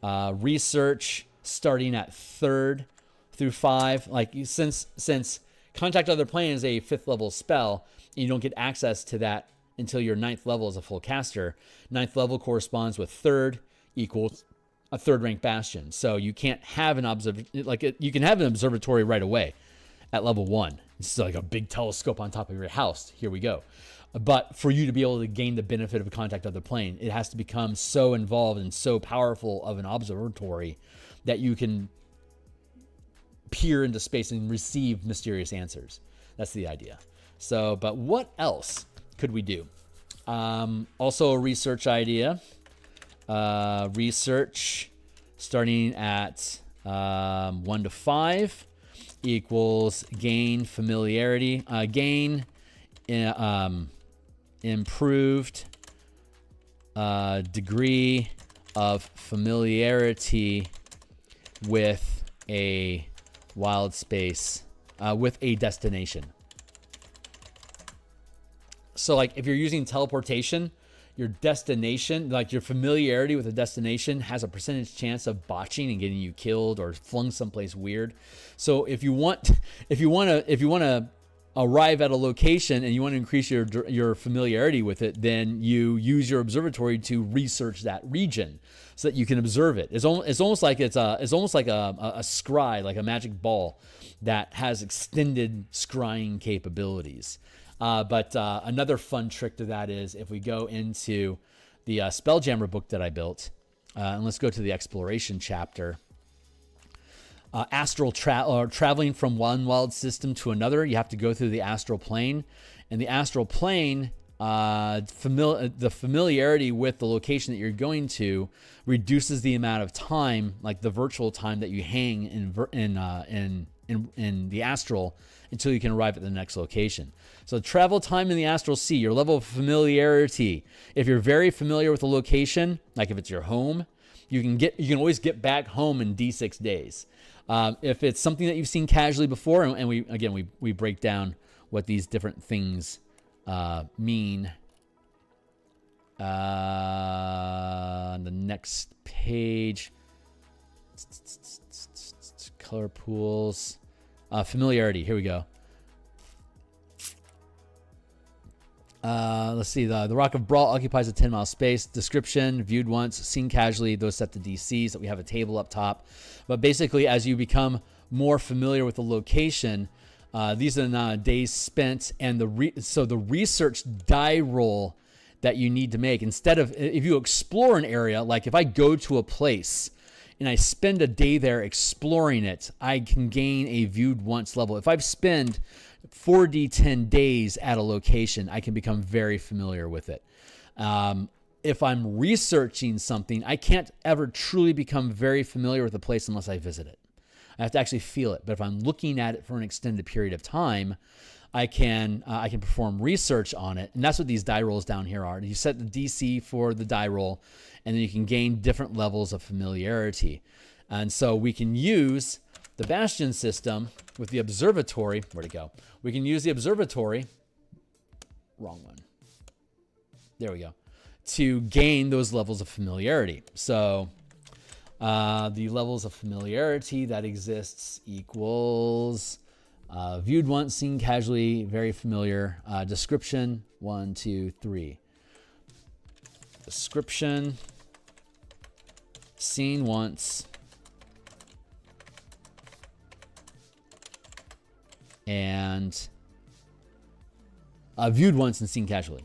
Research starting at 3rd through 5. Like since contact other plane is a 5th level spell, and you don't get access to that until your 9th level as a full caster. 9th level corresponds with 3rd equals a 3rd rank bastion. So you can't have you can have an observatory right away at level 1. It's like a big telescope on top of your house. Here we go. But for you to be able to gain the benefit of a contact other plane, it has to become so involved and so powerful of an observatory that you can peer into space and receive mysterious answers. That's the idea. So, but what else could we do? Also a research idea. Research starting at 1 to 5. equals gain familiarity. Gain improved degree of familiarity with a wild space, with a destination. So like if you're using teleportation, your destination, like your familiarity with a destination has a percentage chance of botching and getting you killed or flung someplace weird. So if you want to arrive at a location and you want to increase your familiarity with it, then you use your observatory to research that region so that you can observe it. It's almost like a scry, like a magic ball that has extended scrying capabilities. But another fun trick to that is if we go into the Spelljammer book that I built, and let's go to the exploration chapter. Traveling from one wild system to another, you have to go through the astral plane. And the astral plane, the familiarity with the location that you're going to reduces the amount of time, like the virtual time that you hang in the astral until you can arrive at the next location. So travel time in the astral sea, your level of familiarity. If you're very familiar with the location, like if it's your home, you can always get back home in D6 days. If it's something that you've seen casually before, and we break down what these different things mean on the next page. Color pools, familiarity. Here we go. Let's see. The Rock of Brawl occupies a 10-mile space. Description: viewed once, seen casually. Those set the DCs. That we have a table up top. But basically, as you become more familiar with the location, these are the days spent, and the research die roll that you need to make. Instead of, if you explore an area, like if I go to a place and I spend a day there exploring it, I can gain a viewed once level. If I spend 4d10 days at a location, I can become very familiar with it. If I'm researching something, I can't ever truly become very familiar with a place unless I visit it. I have to actually feel it. But if I'm looking at it for an extended period of time, I can perform research on it. And that's what these die rolls down here are. You set the DC for the die roll, and then you can gain different levels of familiarity. And so we can use the Bastion system with the observatory. Where'd it go? We can use the observatory. Wrong one. There we go. To gain those levels of familiarity. So the levels of familiarity that exists equals viewed once, seen casually, very familiar. Description, 1, 2, 3. Description, seen once, and viewed once and seen casually.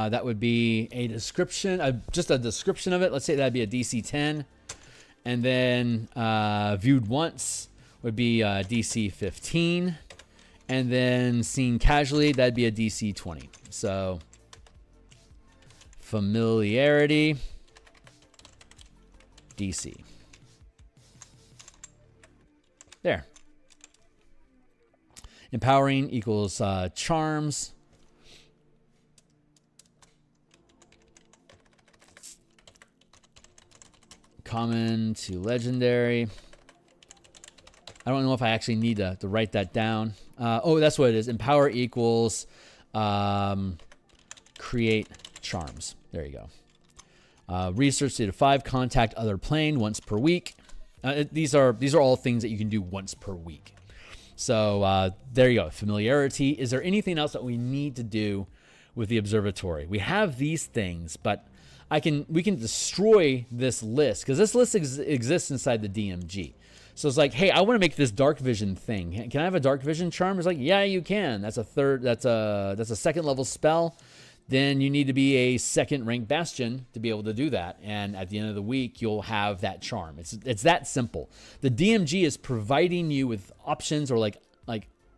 That would be a description, just a description of it. Let's say that'd be a DC 10. And then viewed once would be DC 15. And then seen casually, that'd be a DC 20. So familiarity, DC. There. Empowering equals charms. Common to legendary. I don't know if I actually need to write that down. Oh, that's what it is. Empower equals create charms. There you go. Research to 5. Contact other plane once per week. These are all things that you can do once per week. So there you go. Familiarity. Is there anything else that we need to do with the observatory? We have these things, but we can destroy this list because this list exists inside the DMG. So it's like, hey, I want to make this dark vision thing. Can I have a dark vision charm? It's like, yeah, you can. That's a second level spell. Then you need to be a second rank bastion to be able to do that. And at the end of the week, you'll have that charm. It's that simple. The DMG is providing you with options or like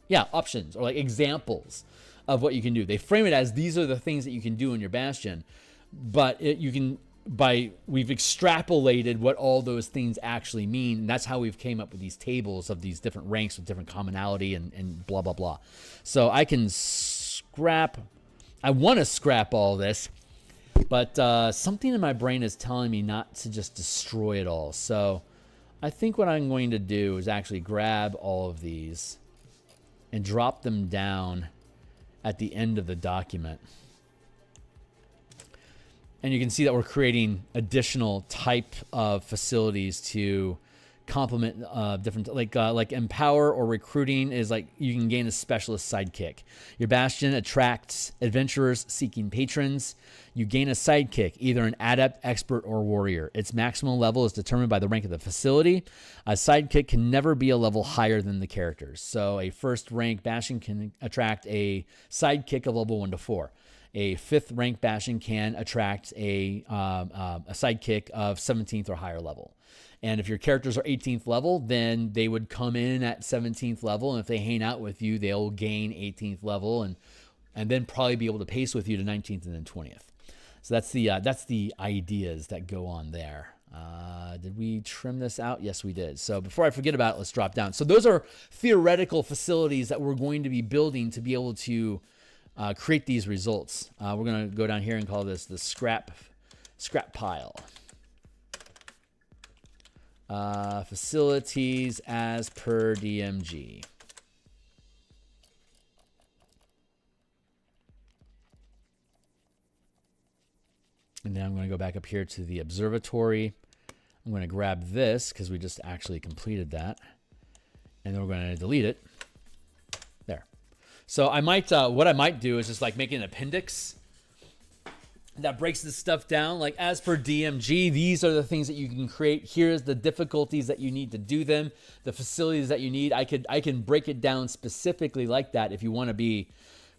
Yeah, options or like examples of what you can do. They frame it as these are the things that you can do in your Bastion, but we've extrapolated what all those things actually mean, and that's how we've came up with these tables of these different ranks with different commonality and blah blah blah. So I can scrap. I want to scrap all this, but something in my brain is telling me not to just destroy it all. So I think what I'm going to do is actually grab all of these and drop them down at the end of the document. And you can see that we're creating additional type of facilities to complement different, like empower or recruiting is like you can gain a specialist sidekick. Your Bastion attracts adventurers seeking patrons. You gain a sidekick, either an adept, expert, or warrior. Its maximum level is determined by the rank of the facility. A sidekick can never be a level higher than the characters. So a first rank Bastion can attract a sidekick of level 1 to 4. A 5th rank Bastion can attract a sidekick of 17th or higher level. And if your characters are 18th level, then they would come in at 17th level. And if they hang out with you, they'll gain 18th level and then probably be able to pace with you to 19th and then 20th. So that's the ideas that go on there. Did we trim this out? Yes, we did. So before I forget about it, let's drop down. So those are theoretical facilities that we're going to be building to be able to create these results. We're going to go down here and call this the scrap pile. Facilities as per DMG. And then I'm going to go back up here to the observatory. I'm going to grab this because we just actually completed that. And then we're going to delete it. There. So I might, what I might do is just like make an appendix that breaks this stuff down. Like as per DMG, these are the things that you can create. Here's the difficulties that you need to do them. The facilities that you need. I can break it down specifically like that if you want to be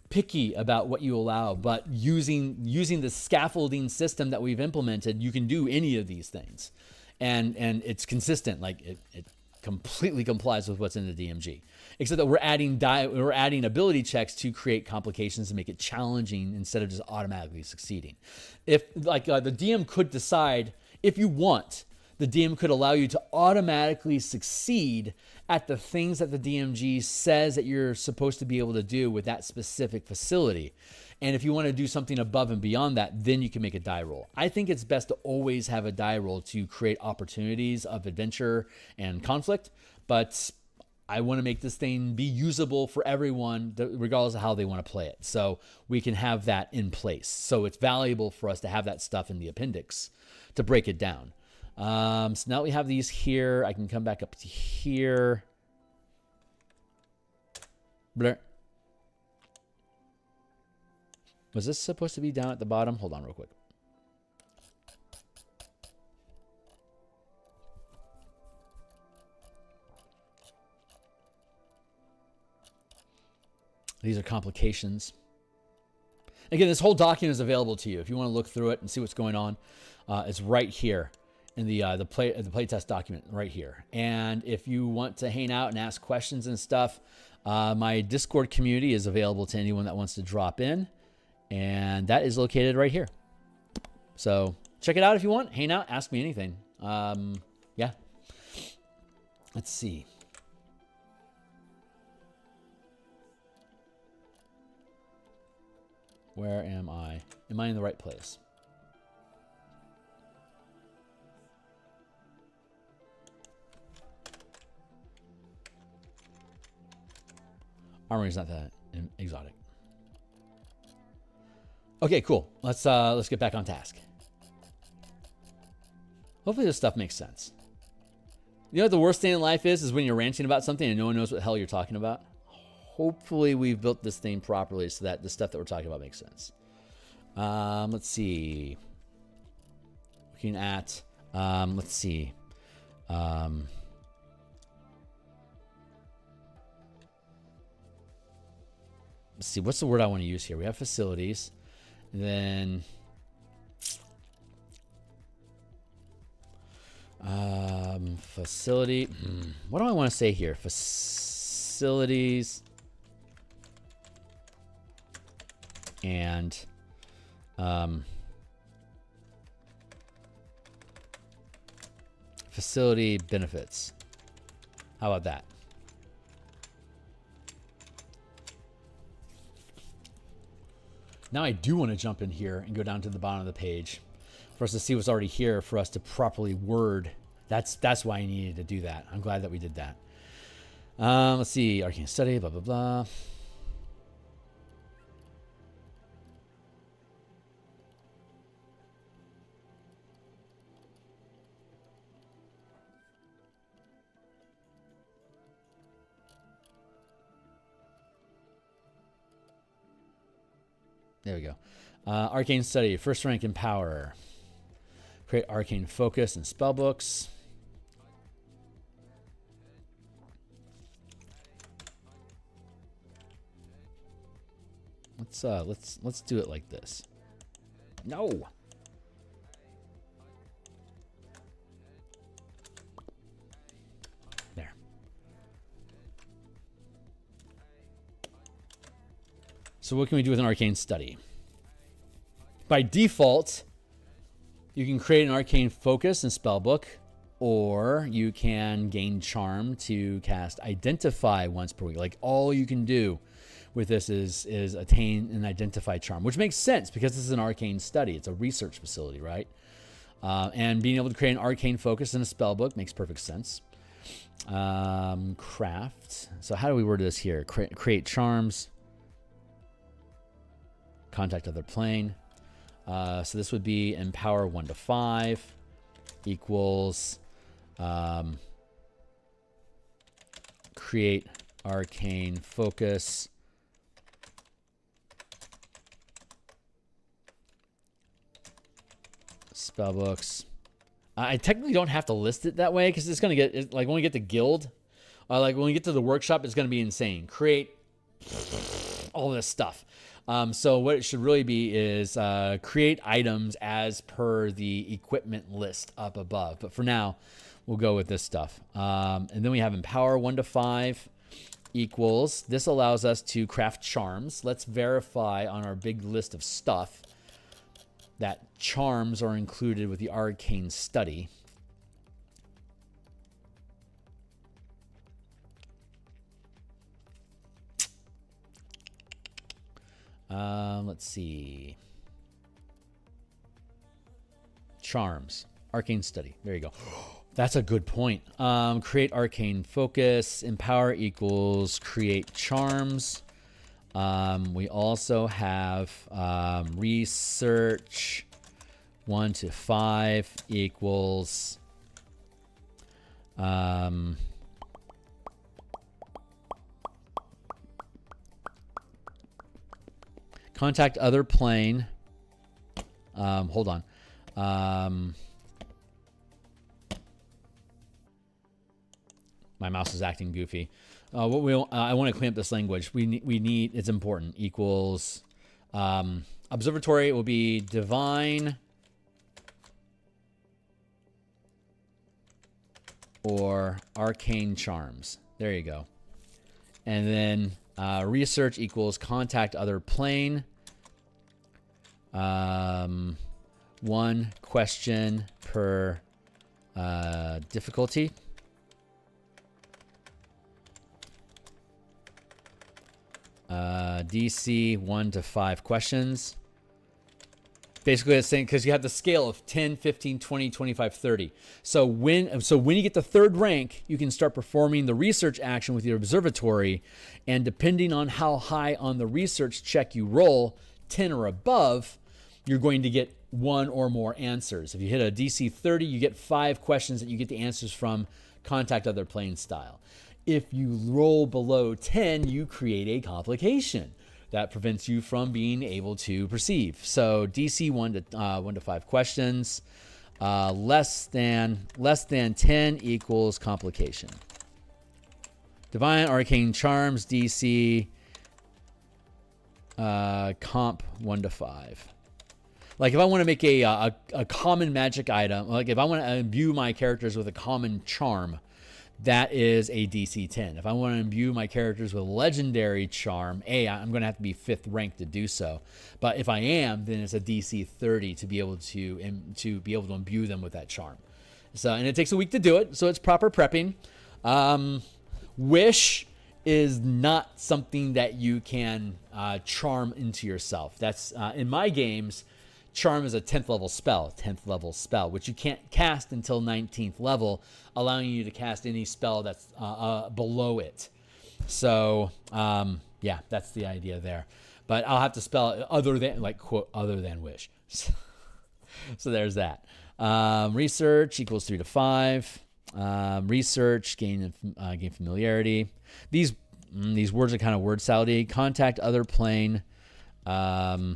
picky about what you allow, but using the scaffolding system that we've implemented, you can do any of these things, and it's consistent. Like it completely complies with what's in the DMG, except that we're adding ability checks to create complications and make it challenging instead of just automatically succeeding. If like the DM could decide, if you want, the DM could allow you to automatically succeed at the things that the DMG says that you're supposed to be able to do with that specific facility. And if you want to do something above and beyond that, then you can make a die roll. I think it's best to always have a die roll to create opportunities of adventure and conflict, but I want to make this thing be usable for everyone, regardless of how they want to play it. So we can have that in place. So it's valuable for us to have that stuff in the appendix to break it down. So now we have these here. I can come back up to here. Blur. Was this supposed to be down at the bottom? Hold on real quick. These are complications. Again, this whole document is available to you. If you want to look through it and see what's going on, it's right here in the playtest document right here. And if you want to hang out and ask questions and stuff, my Discord community is available to anyone that wants to drop in, and that is located right here. So check it out if you want. Hang out, ask me anything. Yeah. Let's see. Where am I? Am I in the right place? Armory is not that exotic. Okay, cool. Let's get back on task. Hopefully this stuff makes sense. You know what the worst thing in life is when you're ranting about something and no one knows what the hell you're talking about. Hopefully we've built this thing properly so that the stuff that we're talking about makes sense. Let's see. Looking at, let's see. Let's see, what's the word I want to use here? We have facilities. And then facility. What do I want to say here? Facilities. and facility benefits. How about that? Now I do want to jump in here and go down to the bottom of the page for us to see what's already here for us to properly word. That's why I needed to do that. I'm glad that we did that. Let's see, arcane study, blah, blah, blah. There we go. Arcane study, first rank in power. Create arcane focus and spell books. Let's do it like this. No. There. So what can we do with an arcane study? By default, you can create an arcane focus and spellbook, or you can gain charm to cast identify once per week. Like all you can do with this is attain an identify charm, which makes sense because this is an arcane study. It's a research facility, right? And being able to create an arcane focus and a spellbook makes perfect sense. Craft. So how do we word this here? Create charms. Contact other plane. So this would be empower 1 to 5 equals create arcane focus spellbooks. I technically don't have to list it that way because it's going to get, like when we get to guild, like when we get to the workshop, it's going to be insane. Create all this stuff. So what it should really be is create items as per the equipment list up above. But for now, we'll go with this stuff. And then we have empower 1 to 5 equals. This allows us to craft charms. Let's verify on our big list of stuff that charms are included with the arcane study. Let's see. Charms. Arcane study. There you go. That's a good point. Create arcane focus. Empower equals create charms. We also have research 1 to 5 equals contact other plane. Hold on. My mouse is acting goofy. I want to clean up this language. We need, it's important, equals observatory will be divine or arcane charms. There you go. And then research equals contact other plane. 1 question per difficulty. DC 1 to 5 questions. Basically, it's saying because you have the scale of 10, 15, 20, 25, 30. So when you get to 3rd rank, you can start performing the research action with your observatory, and depending on how high on the research check you roll, 10 or above, you're going to get 1 or more answers. If you hit a DC 30, you get 5 questions that you get the answers from, contact other plane style. If you roll below 10, you create a complication that prevents you from being able to perceive. So DC 1 to 5 questions, less than 10 equals complication. Divine arcane charms DC comp 1 to 5. Like if I want to make a common magic item, like if I want to imbue my characters with a common charm, that is a DC 10. If I want to imbue my characters with legendary charm, I'm going to have to be 5th rank to do so. But if I am, then it's a DC 30 to be able to imbue them with that charm. So, and it takes a week to do it, so it's proper prepping. Wish is not something that you can charm into yourself. That's in my games, charm is a 10th level spell, which you can't cast until 19th level, allowing you to cast any spell that's below it. So yeah, that's the idea there. But I'll have to spell it other than, like, quote, other than wish. So there's that. Research equals 3 to 5. Research, gain familiarity. These words are kind of word salady. Contact other plane. Yeah,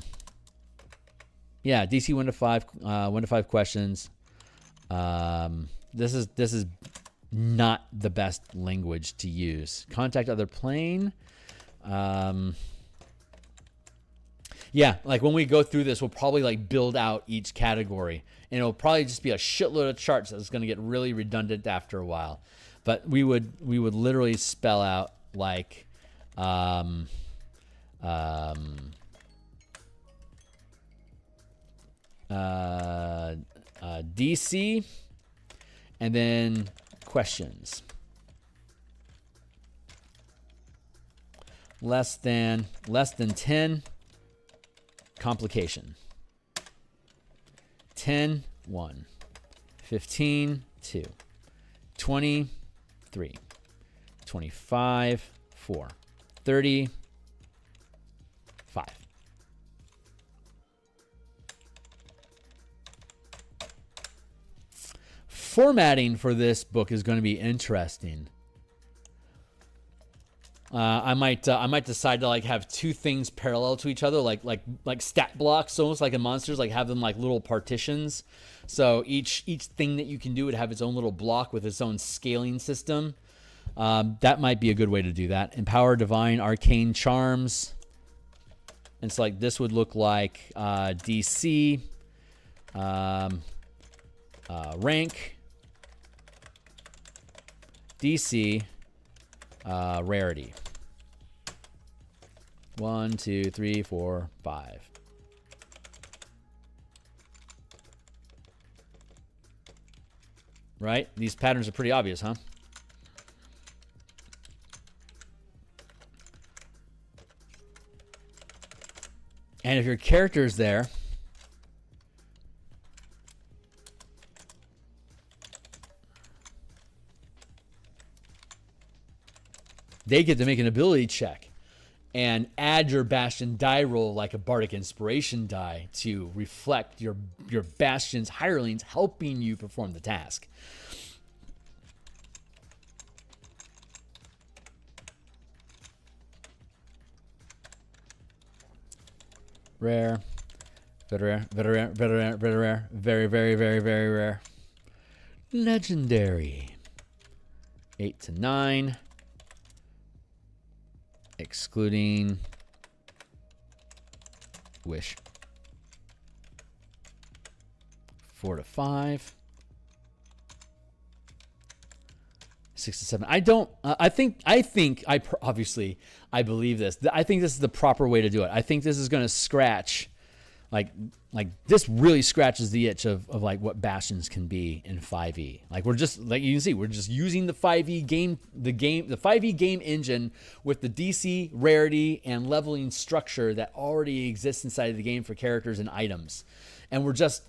DC 1 to 5. 1 to 5 questions. This is not the best language to use. Contact other plane. Yeah, like when we go through this, we'll probably like build out each category, and it'll probably just be a shitload of charts that's going to get really redundant after a while. But we would literally spell out like DC, and then questions. Less than 10. Complication. 10, 1. 15, 2. 20, 3. 25, 4. 30, 5. Formatting for this book is going to be interesting. I might decide to like have two things parallel to each other, like stat blocks, almost like in Monsters, like have them like little partitions. So each thing that you can do would have its own little block with its own scaling system. That might be a good way to do that. Empower divine arcane charms. And so like this would look like DC, rank, DC, rarity. 1, 2, 3, 4, 5. Right? These patterns are pretty obvious, huh? And if your character's there, they get to make an ability check and add your Bastion die roll like a Bardic Inspiration die to reflect your Bastion's hirelings helping you perform the task. Rare. Very rare. Very rare. Very rare. Very rare. Very, very, very, very rare. Legendary. 8 to 9. Excluding wish. 4 to 5. 6 to 7. I don't. Obviously I believe this. I think this is the proper way to do it. I think this is going to scratch, like this really scratches the itch of like what Bastions can be in 5e. Like we're just, like you can see, we're just using the 5e game, the 5e game engine with the DC, rarity, and leveling structure that already exists inside of the game for characters and items, and we're just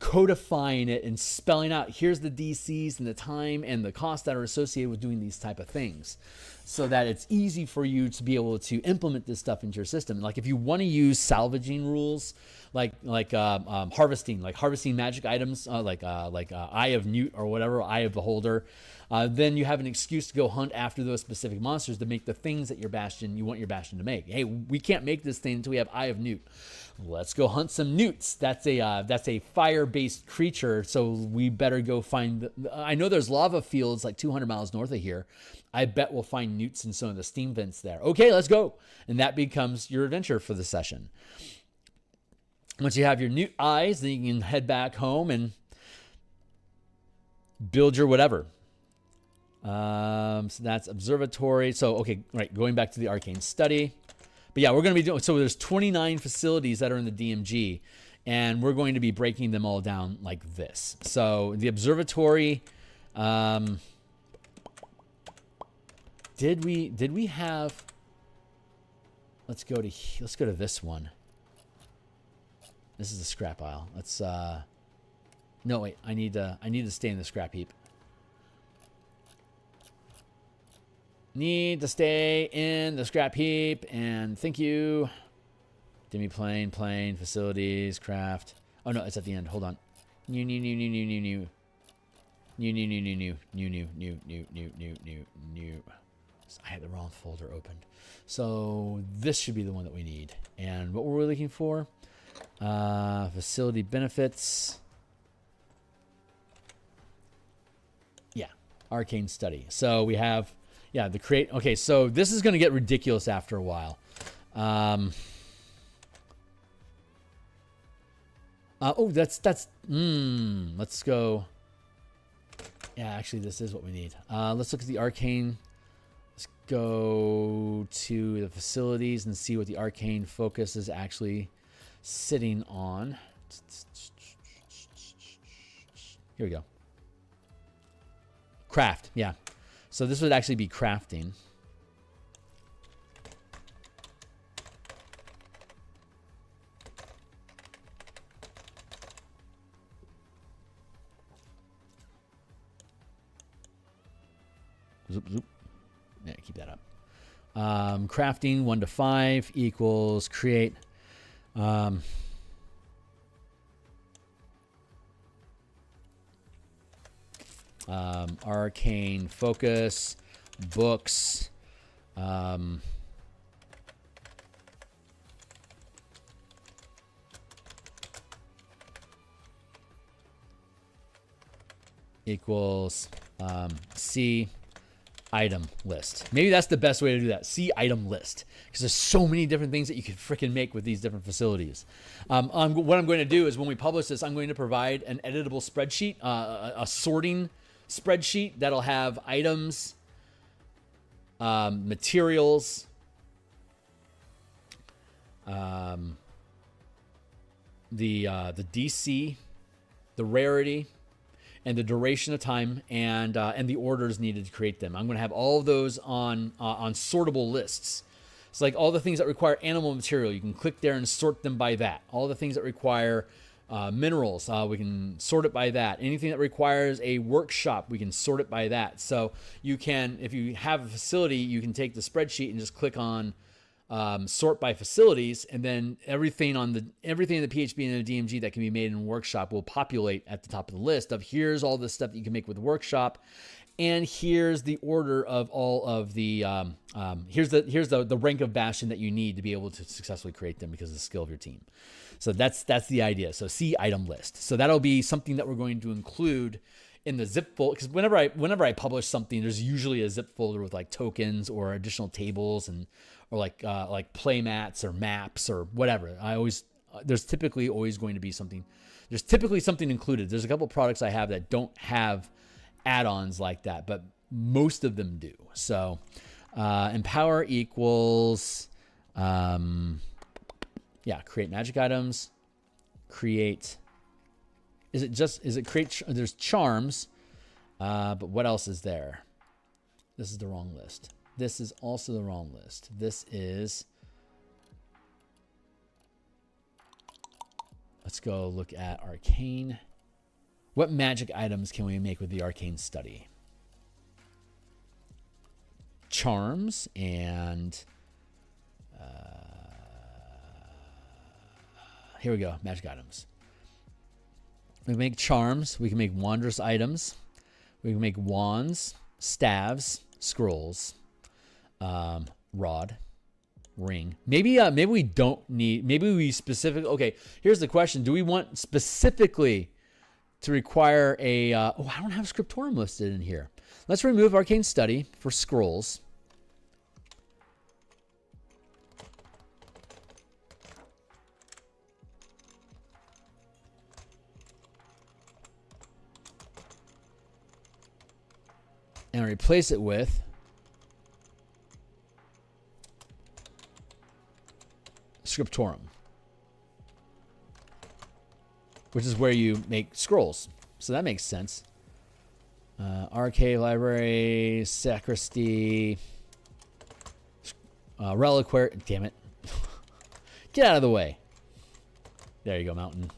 codifying it and spelling out here's the DCs and the time and the cost that are associated with doing these type of things, so that it's easy for you to be able to implement this stuff into your system. Like if you want to use salvaging rules, like harvesting magic items, like Eye of Newt or whatever, Eye of Beholder, then you have an excuse to go hunt after those specific monsters to make the things that you want your Bastion to make. Hey, we can't make this thing until we have Eye of Newt. Let's go hunt some newts. That's a fire-based creature, so we better go find. I know there's lava fields like 200 miles north of here. I bet we'll find newts in some of the steam vents there. Okay, let's go, and that becomes your adventure for the session. Once you have your newt eyes, then you can head back home and build your whatever. So that's observatory. So, okay, right, going back to the arcane study. But yeah, we're going to be doing, so there's 29 facilities that are in the DMG, and we're going to be breaking them all down like this. So the observatory, did we have, let's go to this one. This is the scrap aisle. Let's, no, wait, I need to stay in the scrap heap. Need to stay in the scrap heap, and thank you. Demi-plane, plane, facilities, craft. Oh no, it's at the end. Hold on. New. I had the wrong folder opened. So this should be the one that we need. And what were we looking for? Facility benefits. Yeah, arcane study. So we have, yeah, the create. Okay, so this is going to get ridiculous after a while. Oh, let's go. Yeah, actually, this is what we need. Let's look at the arcane. Let's go to the facilities and see what the arcane focus is actually sitting on. Here we go. Craft, yeah. So this would actually be crafting. Zoop, zoop. Yeah, keep that up. Crafting 1 to 5 equals create. Arcane focus, books, equals C item list. Maybe that's the best way to do that. See item list, because there's so many different things that you can freaking make with these different facilities. What I'm going to do is when we publish this, I'm going to provide an editable spreadsheet, a sorting spreadsheet that'll have items, materials, the DC, the rarity, and the duration of time, and the orders needed to create them. I'm going to have all of those on sortable lists. It's like all the things that require animal material, you can click there and sort them by that. All the things that require minerals, we can sort it by that. Anything that requires a workshop, we can sort it by that. So you can, if you have a facility, you can take the spreadsheet and just click on sort by facilities, and then everything in the PHP and the DMG that can be made in a workshop will populate at the top of the list of here's all the stuff that you can make with the workshop, and here's the order of all of the here's the rank of Bastion that you need to be able to successfully create them because of the skill of your team. So that's the idea. So see item list. So that'll be something that we're going to include in the zip folder, because whenever I publish something, there's usually a zip folder with like tokens or additional tables or like play mats or maps or whatever. There's typically always going to be something. There's typically something included. There's a couple products I have that don't have add-ons like that, but most of them do. So empower equals create magic items, create. Is it create? There's charms, but what else is there? This is the wrong list. This is also the wrong list. This is. Let's go look at arcane. What magic items can we make with the arcane study? Charms and. Here we go. Magic items. We can make charms. We can make wondrous items. We can make wands, staves, scrolls, rod, ring. Maybe we don't need. Maybe we specifically. Okay, here's the question: do we want specifically to require a? I don't have scriptorum listed in here. Let's remove arcane study for scrolls. and replace it with Scriptorum, which is where you make scrolls. So that makes sense. Arcade Library, Sacristy, Reliquary. Damn it. Get out of the way. There you go, Mountain.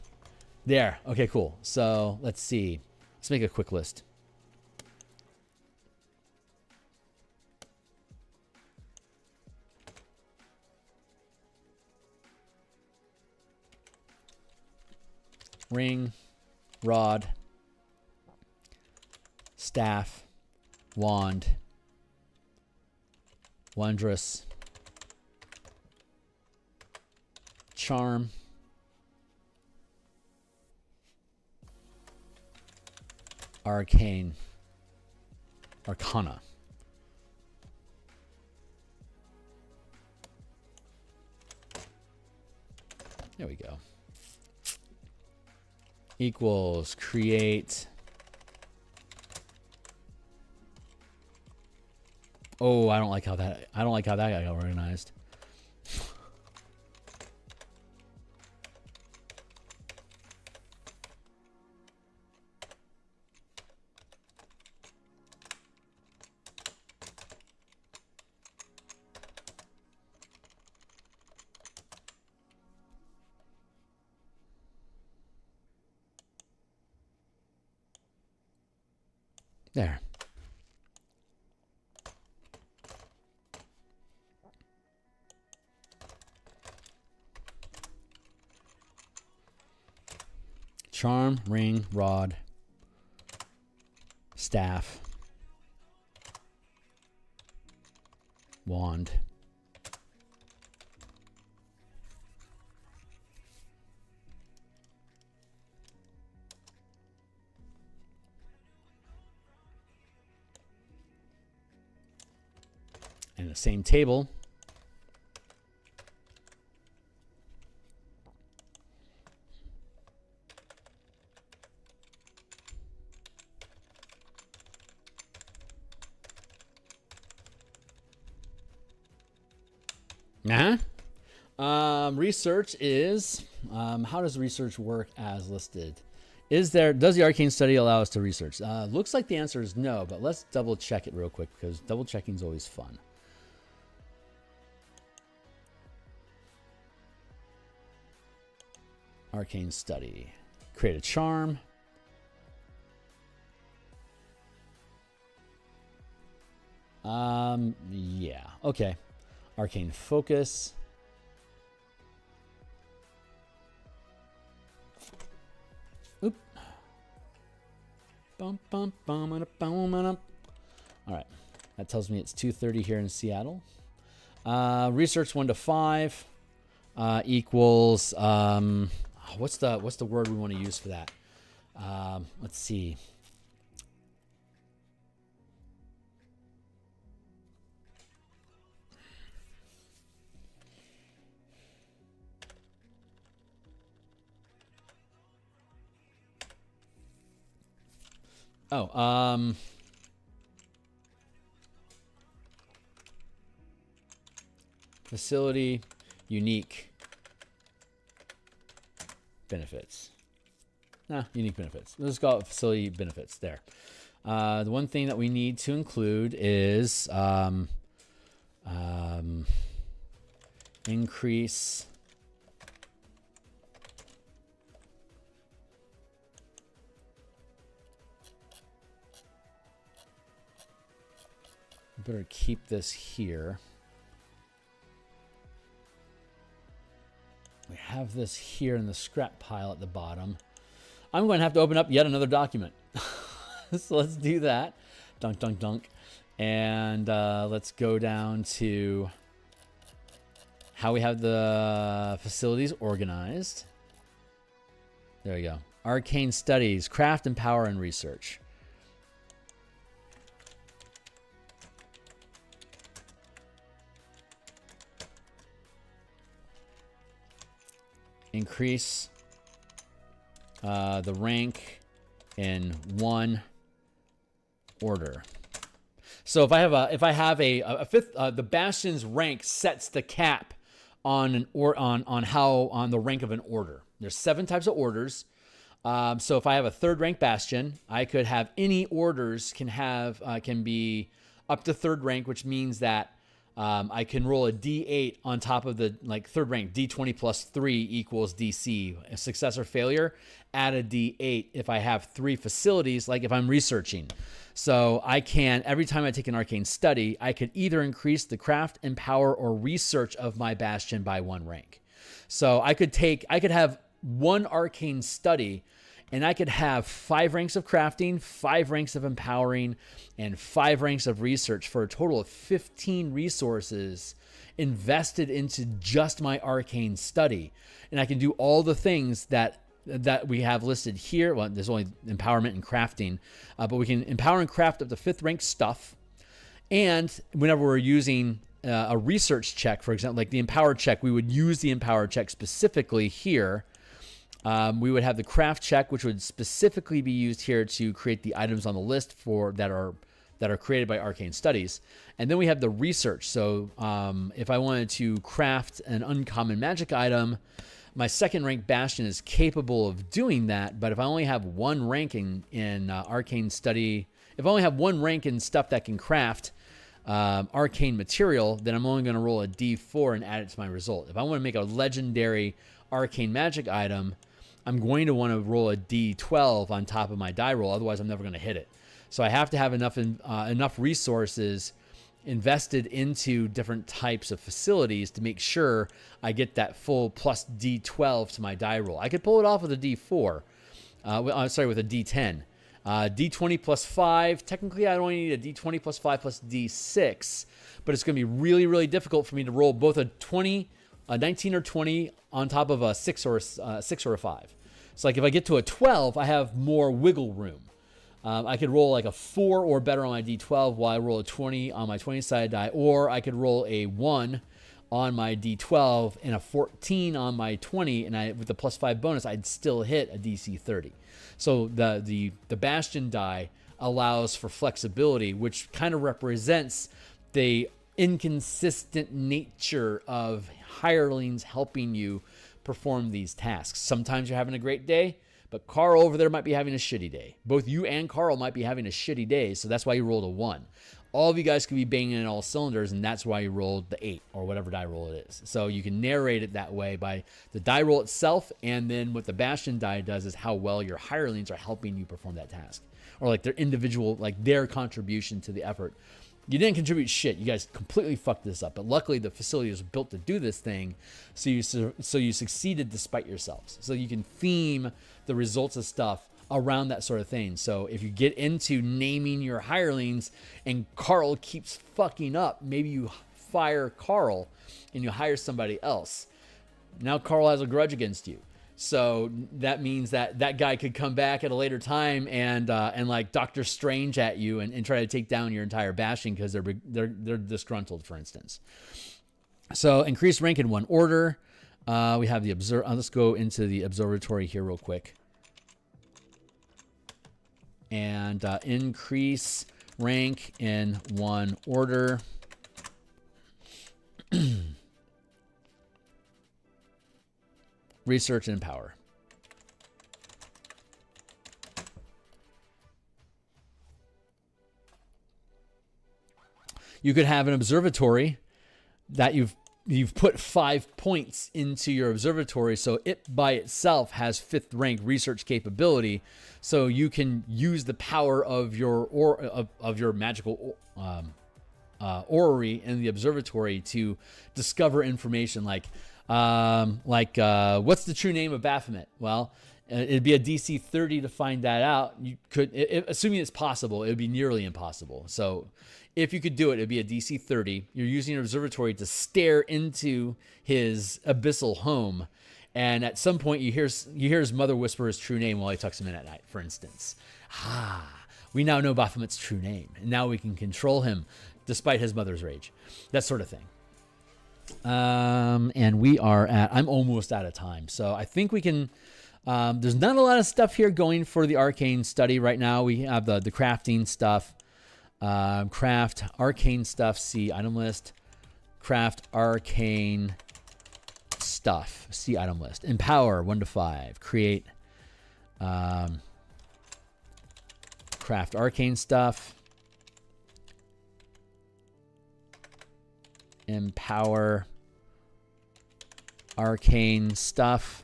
There. Okay, cool. So let's see. Let's make a quick list. Ring, rod, staff, wand, wondrous, charm, arcane, arcana. There we go. Equals create. Oh, I don't like how that got organized. There. Charm, ring, rod, staff, wand, and the same table. Research is, how does research work as listed? Does the arcane study allow us to research? Looks like the answer is no, but let's double check it real quick because double checking is always fun. Arcane study. Create a charm. Yeah, okay. Arcane focus. Oop. Bum, bum, bum, bum, bum. All right. That tells me it's 2:30 here in Seattle. Research 1 to 5 equals what's the word we want to use for that? Let's see. Oh, facility unique benefits. Unique benefits. Let's call it facility benefits there. The one thing that we need to include is increase better keep this here. We have this here in the scrap pile at the bottom. I'm going to have to open up yet another document. So let's do that. Dunk, dunk, dunk. And let's go down to how we have the facilities organized. There we go. Arcane studies, craft and power and research. Increase the rank in 1 order. So if I have a fifth, the Bastion's rank sets the cap on the rank of an order. There's 7 types of orders. So if I have a 3rd rank Bastion, I could have any orders can be up to 3rd rank, which means that I can roll a D8 on top of the 3rd rank. D20 plus 3 equals DC. A success or failure, add a D8 if I have 3 facilities, like if I'm researching. So I can, every time I take an arcane study, I could either increase the craft, empower, or research of my Bastion by 1 rank. So I could have 1 arcane study, and I could have 5 ranks of crafting, 5 ranks of empowering, and 5 ranks of research for a total of 15 resources invested into just my arcane study. And I can do all the things that we have listed here. Well, there's only empowerment and crafting, but we can empower and craft up to 5th rank stuff. And whenever we're using a research check, for example, like the empower check, we would use the empower check specifically here. We would have the craft check, which would specifically be used here to create the items on the list that are created by arcane studies. And then we have the research. So if I wanted to craft an uncommon magic item, my 2nd rank Bastion is capable of doing that. But if I only have 1 rank in arcane study, if I only have 1 rank in stuff that can craft arcane material, then I'm only going to roll a D4 and add it to my result. If I want to make a legendary arcane magic item, I'm going to want to roll a D12 on top of my die roll. Otherwise, I'm never going to hit it. So I have to have enough resources invested into different types of facilities to make sure I get that full plus D12 to my die roll. I could pull it off with a D4. With a D10. D20 plus 5. Technically, I only need a D20 plus 5 plus D6, but it's going to be really, really difficult for me to roll both a 19 or 20 on top of a 6 or a 5. So like if I get to a 12, I have more wiggle room. I could roll like a 4 or better on my D12 while I roll a 20 on my 20-sided die, or I could roll a 1 on my D12 and a 14 on my 20, and with the plus 5 bonus, I'd still hit a DC 30. So the Bastion die allows for flexibility, which kind of represents the inconsistent nature of hirelings helping you perform these tasks. Sometimes you're having a great day, but Carl over there might be having a shitty day. Both you and Carl might be having a shitty day, so that's why you rolled a 1. All of you guys could be banging in all cylinders, and that's why you rolled the 8 or whatever die roll it is. So you can narrate it that way by the die roll itself, and then what the Bastion die does is how well your hirelings are helping you perform that task, or like their individual, like their contribution to the effort. You didn't contribute shit. You guys completely fucked this up. But luckily, the facility was built to do this thing, so you succeeded despite yourselves. So you can theme the results of stuff around that sort of thing. So if you get into naming your hirelings and Carl keeps fucking up, maybe you fire Carl and you hire somebody else. Now Carl has a grudge against you. So that means that guy could come back at a later time and like Doctor Strange at you and try to take down your entire Bastion because they're disgruntled, for instance. So increase rank in 1 order. We have the let's go into the observatory here real quick. And increase rank in 1 order. Research and empower. You could have an observatory that you've put 5 points into your observatory, so it by itself has 5th rank research capability. So you can use the power of your magical orrery in the observatory to discover information like what's the true name of Baphomet? Well, it'd be a DC 30 to find that out. You could, assuming it's possible, it would be nearly impossible. So if you could do it, it'd be a DC 30. You're using an observatory to stare into his abyssal home. And at some point you hear his mother whisper his true name while he tucks him in at night, for instance. We now know Baphomet's true name. And now we can control him despite his mother's rage. That sort of thing. And we are I'm almost out of time. So I think we can, there's not a lot of stuff here going for the arcane study right now. We have the crafting stuff. Craft arcane stuff. See item list. Craft arcane stuff. See item list. Empower 1 to 5. Create. Craft arcane stuff. Empower arcane stuff.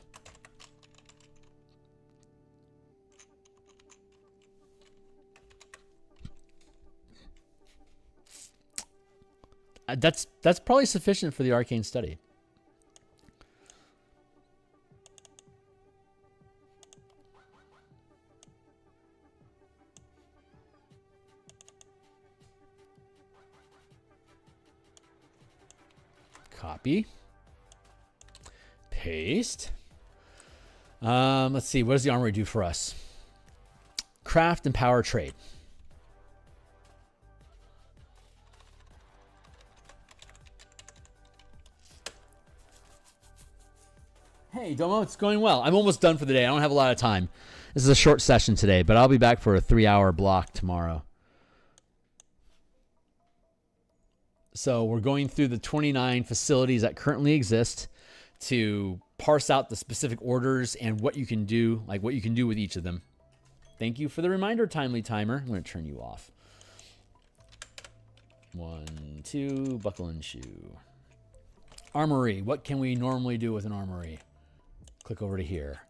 That's probably sufficient for the arcane study. Copy. Paste. Let's see. What does the armory do for us? Craft, empower, trade. Hey, Domo, it's going well. I'm almost done for the day. I don't have a lot of time. This is a short session today, but I'll be back for a 3-hour block tomorrow. So we're going through the 29 facilities that currently exist to parse out the specific orders and what you can do, like what you can do with each of them. Thank you for the reminder, Timely Timer. I'm going to turn you off. 1, 2, buckle and shoe. Armory. What can we normally do with an armory? Click over to here.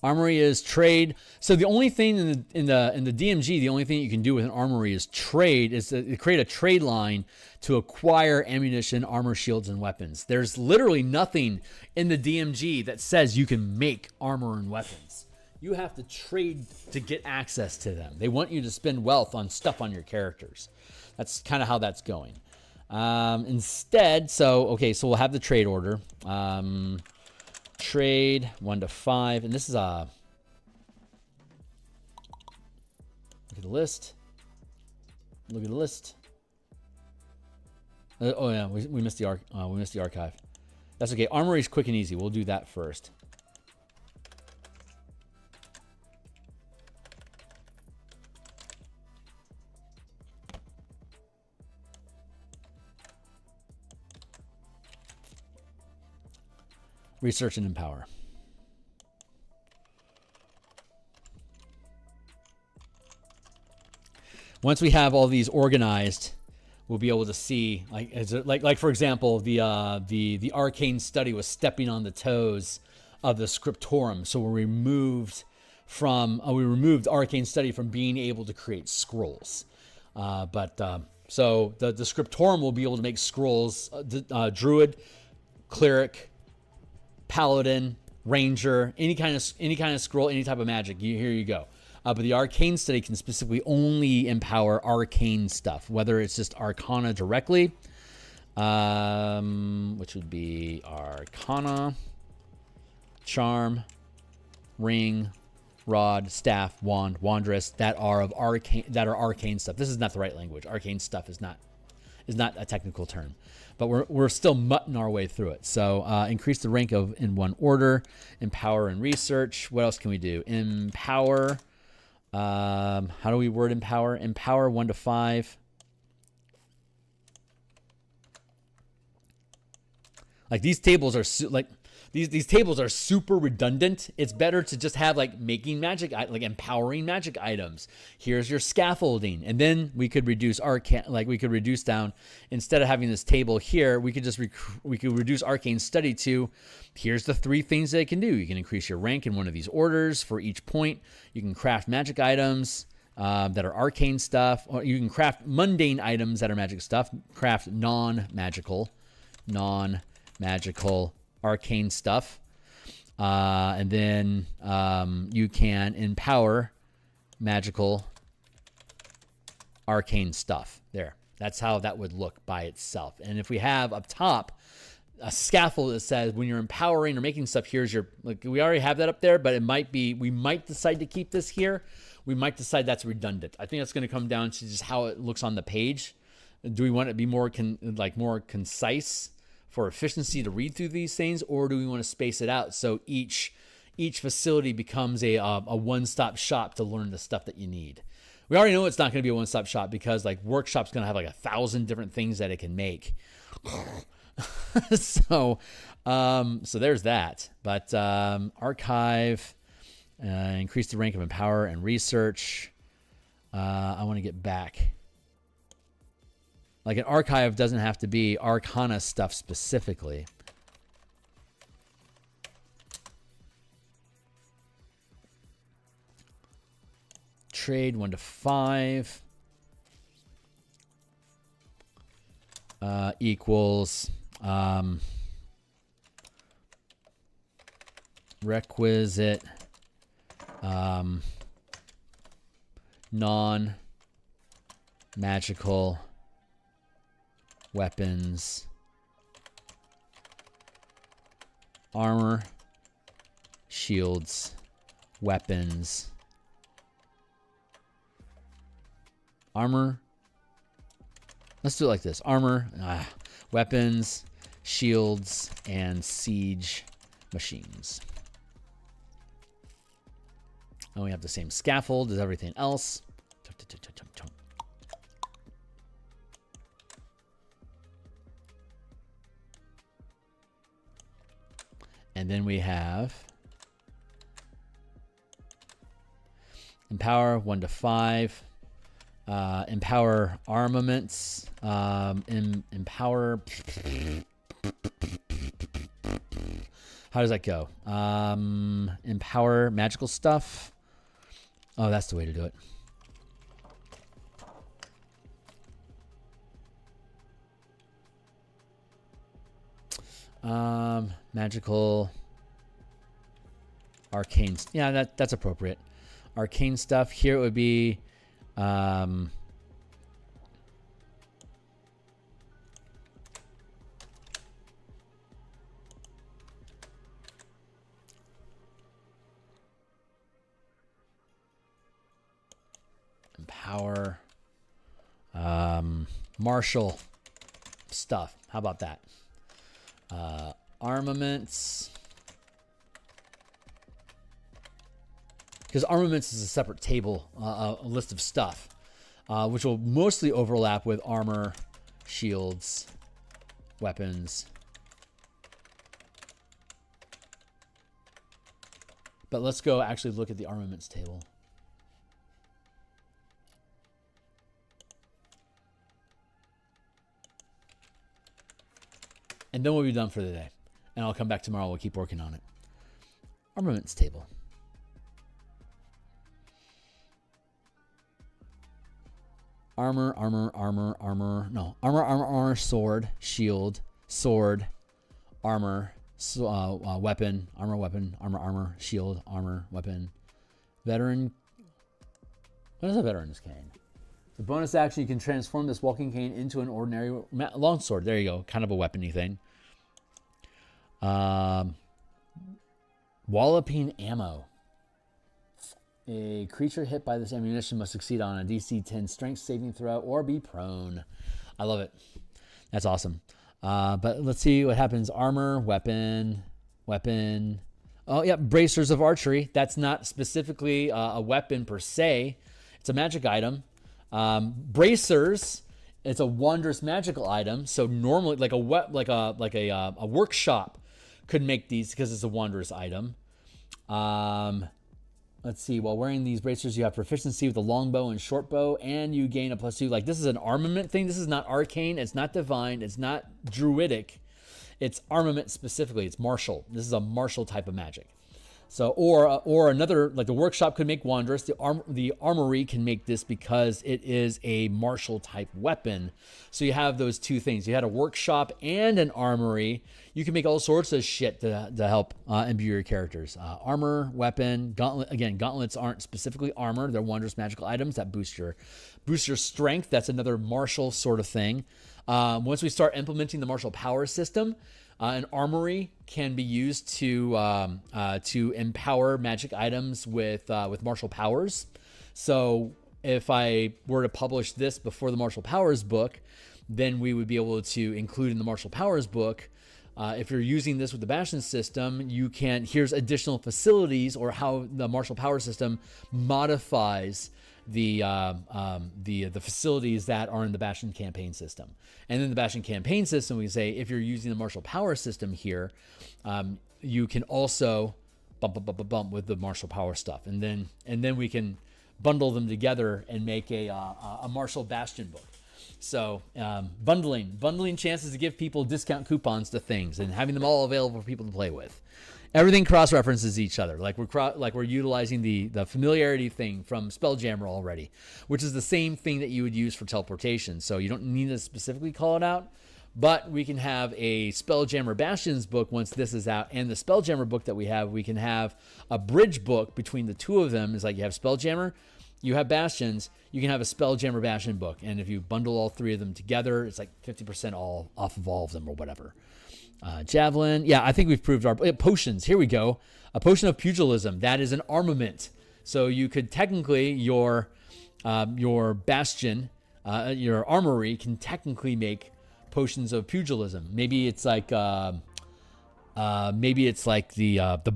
Armory is trade. So the only thing in the DMG, the only thing you can do with an armory is trade, is to create a trade line to acquire ammunition, armor, shields, and weapons. There's literally nothing in the DMG that says you can make armor and weapons. You have to trade to get access to them. They want you to spend wealth on stuff on your characters. That's kind of how that's going. Instead, so we'll have the trade order. Trade 1 to 5, and this is a look at the list. Look at the list. Oh yeah, we missed the archive. That's okay. Armory is quick and easy. We'll do that first. Research and empower. Once we have all these organized, we'll be able to see, like for example, the arcane study was stepping on the toes of the scriptorum, so we removed arcane study from being able to create scrolls. So the scriptorum will be able to make scrolls, druid, cleric, paladin, ranger, any kind of scroll, any type of magic. Here you go. But the arcane study can specifically only empower arcane stuff, whether it's just arcana directly, which would be arcana, charm, ring, rod, staff, wand, wandress, that are arcane stuff. This is not the right language. Arcane stuff is not a technical term, but we're still mutting our way through it. So increase the rank in one order, empower and research. What else can we do? Empower. How do we word empower? Empower 1 to 5. Like these tables are these tables are super redundant. It's better to just have making magic, like empowering magic items. Here's your scaffolding, and then we could reduce we could reduce down, instead of having this table here, we could just we could reduce arcane study to, here's the 3 things that it can do. You can increase your rank in one of these orders for each point. You can craft magic items that are arcane stuff, or you can craft mundane items that are magic stuff. Craft non-magical arcane stuff, and then you can empower magical arcane stuff. There, that's how that would look by itself. And if we have up top a scaffold that says when you're empowering or making stuff, here's your, we already have that up there, but we might decide to keep this here. We might decide that's redundant. I think that's going to come down to just how it looks on the page. Do we want it to be more concise for efficiency to read through these things, or do we want to space it out so each facility becomes a one-stop shop to learn the stuff that you need? We already know it's not going to be a one-stop shop because like Workshop's going to have like 1,000 different things that it can make. So there's that. But archive, increase the rank of Empower and Research. I want to get back. Like an archive doesn't have to be Arcana stuff specifically. Trade 1 to 5 equals requisite non-magical weapons, armor, shields, weapons, armor. Let's do it like this. Armor, weapons, shields, and siege machines. And we have the same scaffold as everything else. And then we have Empower 1 to 5. Empower armaments. Empower. How does that go? Empower magical stuff. Oh, that's the way to do it. Magical, arcane. Yeah, that's appropriate. Arcane stuff. Here it would be empower martial stuff. How about that? Armaments, because armaments is a separate table, a list of stuff, which will mostly overlap with armor, shields, weapons. But let's go actually look at the armaments table. And then we'll be done for the day. And I'll come back tomorrow. We'll keep working on it. Armaments table. Armor, sword, shield, sword, armor, weapon, armor, shield, armor, weapon, veteran. What is a veteran's cane? The bonus action, you can transform this walking cane into an ordinary longsword. There you go. Kind of a weapony thing. Walloping ammo. A creature hit by this ammunition must succeed on a DC 10 strength saving throw or be prone. I love it. That's awesome. But let's see what happens. Armor, weapon. Oh, yeah, bracers of archery. That's not specifically a weapon per se. It's a magic item. Bracers, it's a wondrous magical item. So normally, like a workshop could make these because it's a wondrous item. Let's see. While wearing these bracers, you have proficiency with the longbow and short bow, and you gain a +2. Like, this is an armament thing. This is not arcane. It's not divine. It's not druidic. It's armament specifically. It's martial. This is a martial type of magic. So, or another, like the workshop could make wondrous. The armory can make this because it is a martial type weapon. So you have those two things. You had a workshop and an armory. You can make all sorts of shit to help imbue your characters. Armor, weapon, gauntlet. Again, gauntlets aren't specifically armor. They're wondrous magical items that boost your strength. That's another martial sort of thing. Once we start implementing the martial power system, an armory can be used to empower magic items with martial powers. So if I were to publish this before the martial powers book, then we would be able to include in the martial powers book. If you're using this with the Bastion system, here's additional facilities or how the martial power system modifies the facilities that are in the Bastion campaign system. And in the Bastion campaign system, we say if you're using the martial power system here, you can also bump with the martial power stuff, and then we can bundle them together and make a martial Bastion book. So bundling chances to give people discount coupons to things and having them all available for people to play with. Everything cross-references each other. Like we're utilizing the familiarity thing from Spelljammer already, which is the same thing that you would use for teleportation. So you don't need to specifically call it out, but we can have a Spelljammer Bastions book once this is out, and the Spelljammer book that we can have a bridge book between the two of them. It's like you have Spelljammer, you have Bastions, you can have a Spelljammer Bastion book, and if you bundle all three of them together, it's like 50% all off of all of them or whatever. Javelin. Yeah, I think we've proved our potions. Here we go. A potion of pugilism. That is an armament. So you could technically, your Bastion, your armory can technically make potions of pugilism. Maybe it's like the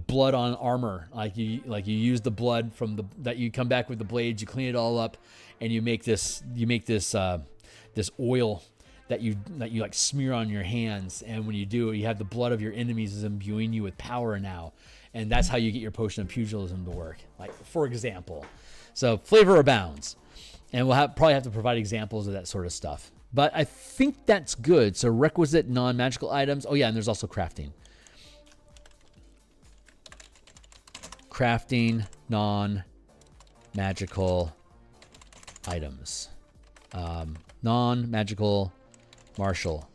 blood on armor. Like you use the blood from that you come back with the blades, you clean it all up, and you make this oil that you like smear on your hands, and when you do, you have the blood of your enemies is imbuing you with power now, and that's how you get your potion of pugilism to work, like for example. So flavor abounds, and we'll probably have to provide examples of that sort of stuff, but I think that's good. So requisite non-magical items. Oh yeah, and there's also crafting non-magical items, non-magical martial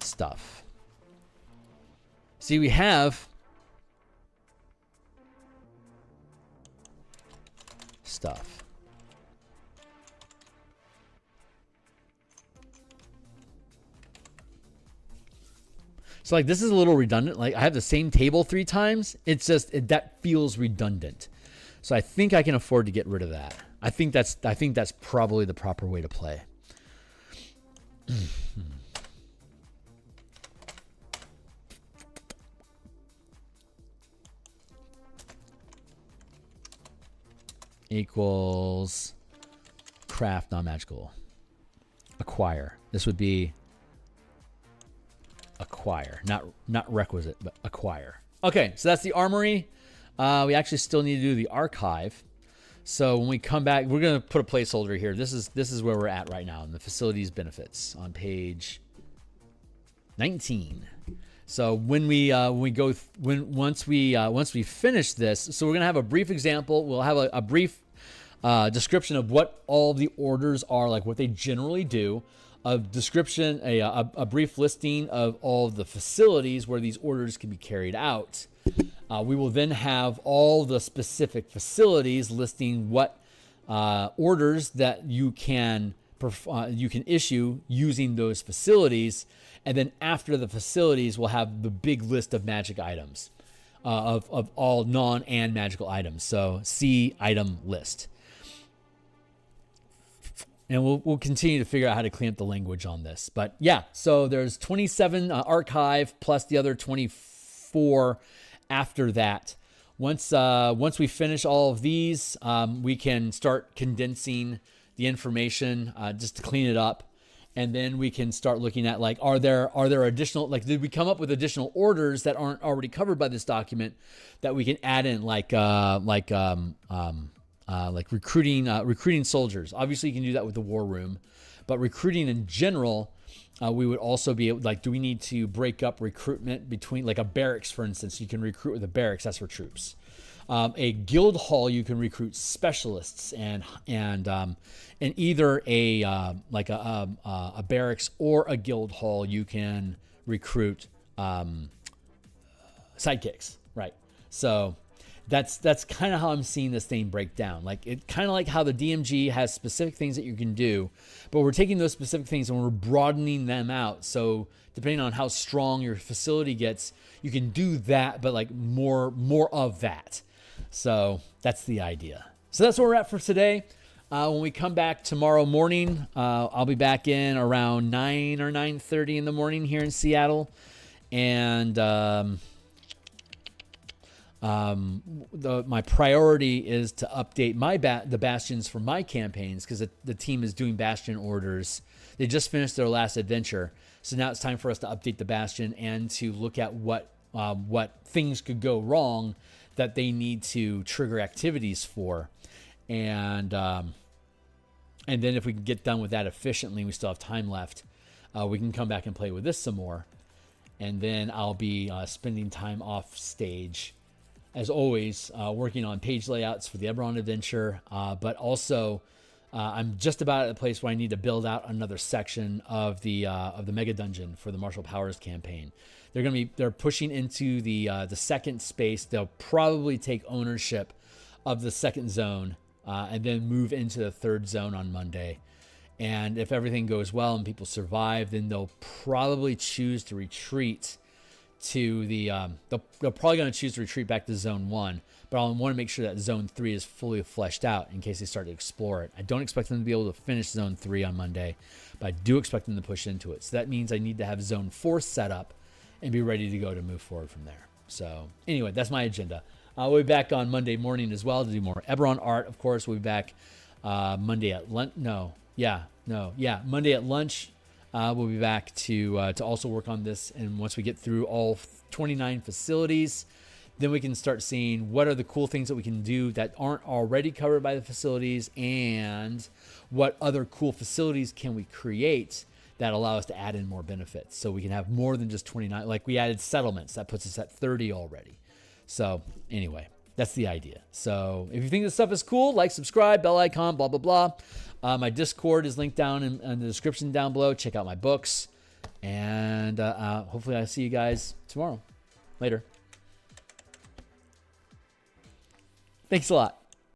stuff. See, we have stuff. So like this is a little redundant. Like I have the same table 3 times. It's just that feels redundant. So I think I can afford to get rid of that. I think that's probably the proper way to play. Equals craft non-magical. Acquire. This would be acquire, not requisite, but acquire. Okay, so that's the armory. We actually still need to do the archive. So when we come back, we're going to put a placeholder here. This is where we're at right now in the facilities benefits on page 19. So when once we finish this, so we're going to have a brief example. We'll have a brief description of what all the orders are, like what they generally do. A description, a brief listing of all the facilities where these orders can be carried out. We will then have all the specific facilities listing what orders that you can issue using those facilities, and then after the facilities, we'll have the big list of magic items of all non and magical items. So see item list. And we'll continue to figure out how to clean up the language on this. But yeah, so there's 27 archive plus the other 24 after that. Once we finish all of these, we can start condensing the information just to clean it up. And then we can start looking at, like, are there additional, like, did we come up with additional orders that aren't already covered by this document that we can add in, like recruiting soldiers. Obviously, you can do that with the war room, but recruiting in general, we would also be able, like, do we need to break up recruitment between, like, a barracks, for instance? You can recruit with a barracks. That's for troops. A guild hall, you can recruit specialists, and either a barracks or a guild hall, you can recruit sidekicks, right? So that's kind of how I'm seeing this thing break down. Like, it kind of like how the DMG has specific things that you can do, but we're taking those specific things and we're broadening them out. So depending on how strong your facility gets, you can do that, but like more of that. So that's the idea. So that's where we're at for today. When we come back tomorrow morning, I'll be back in around 9 or 9:30 in the morning here in Seattle. And My priority is to update the bastions for my campaigns, because the team is doing bastion orders. They just finished their last adventure, so now it's time for us to update the bastion and to look at what things could go wrong that they need to trigger activities for, and then if we can get done with that efficiently, we still have time left. We can come back and play with this some more, and then I'll be spending time off stage, as always, working on page layouts for the Eberron adventure, but also I'm just about at a place where I need to build out another section of the mega dungeon for the Martial Powers campaign. They're pushing into the second space. They'll probably take ownership of the second zone and then move into the third zone on Monday. And if everything goes well and people survive, then they'll probably choose to retreat to the they're probably going to choose to retreat back to zone 1, but I want to make sure that zone 3 is fully fleshed out in case they start to explore it. I don't expect them to be able to finish zone 3 on Monday, but I do expect them to push into it. So that means I need to have zone 4 set up and be ready to go to move forward from there. So anyway, that's my agenda. We'll be back on Monday morning as well to do more Eberron art. Of course, we'll be back Monday at lunch. Monday at lunch. We'll be back to also work on this, and once we get through all 29 facilities, then we can start seeing what are the cool things that we can do that aren't already covered by the facilities, and what other cool facilities can we create that allow us to add in more benefits, so we can have more than just 29. Like we added settlements, that puts us at 30 already. So anyway, that's the idea. So if you think this stuff is cool, like, subscribe, bell icon, blah, blah, blah. My Discord is linked down in the description down below. Check out my books. And hopefully I'll see you guys tomorrow. Later. Thanks a lot.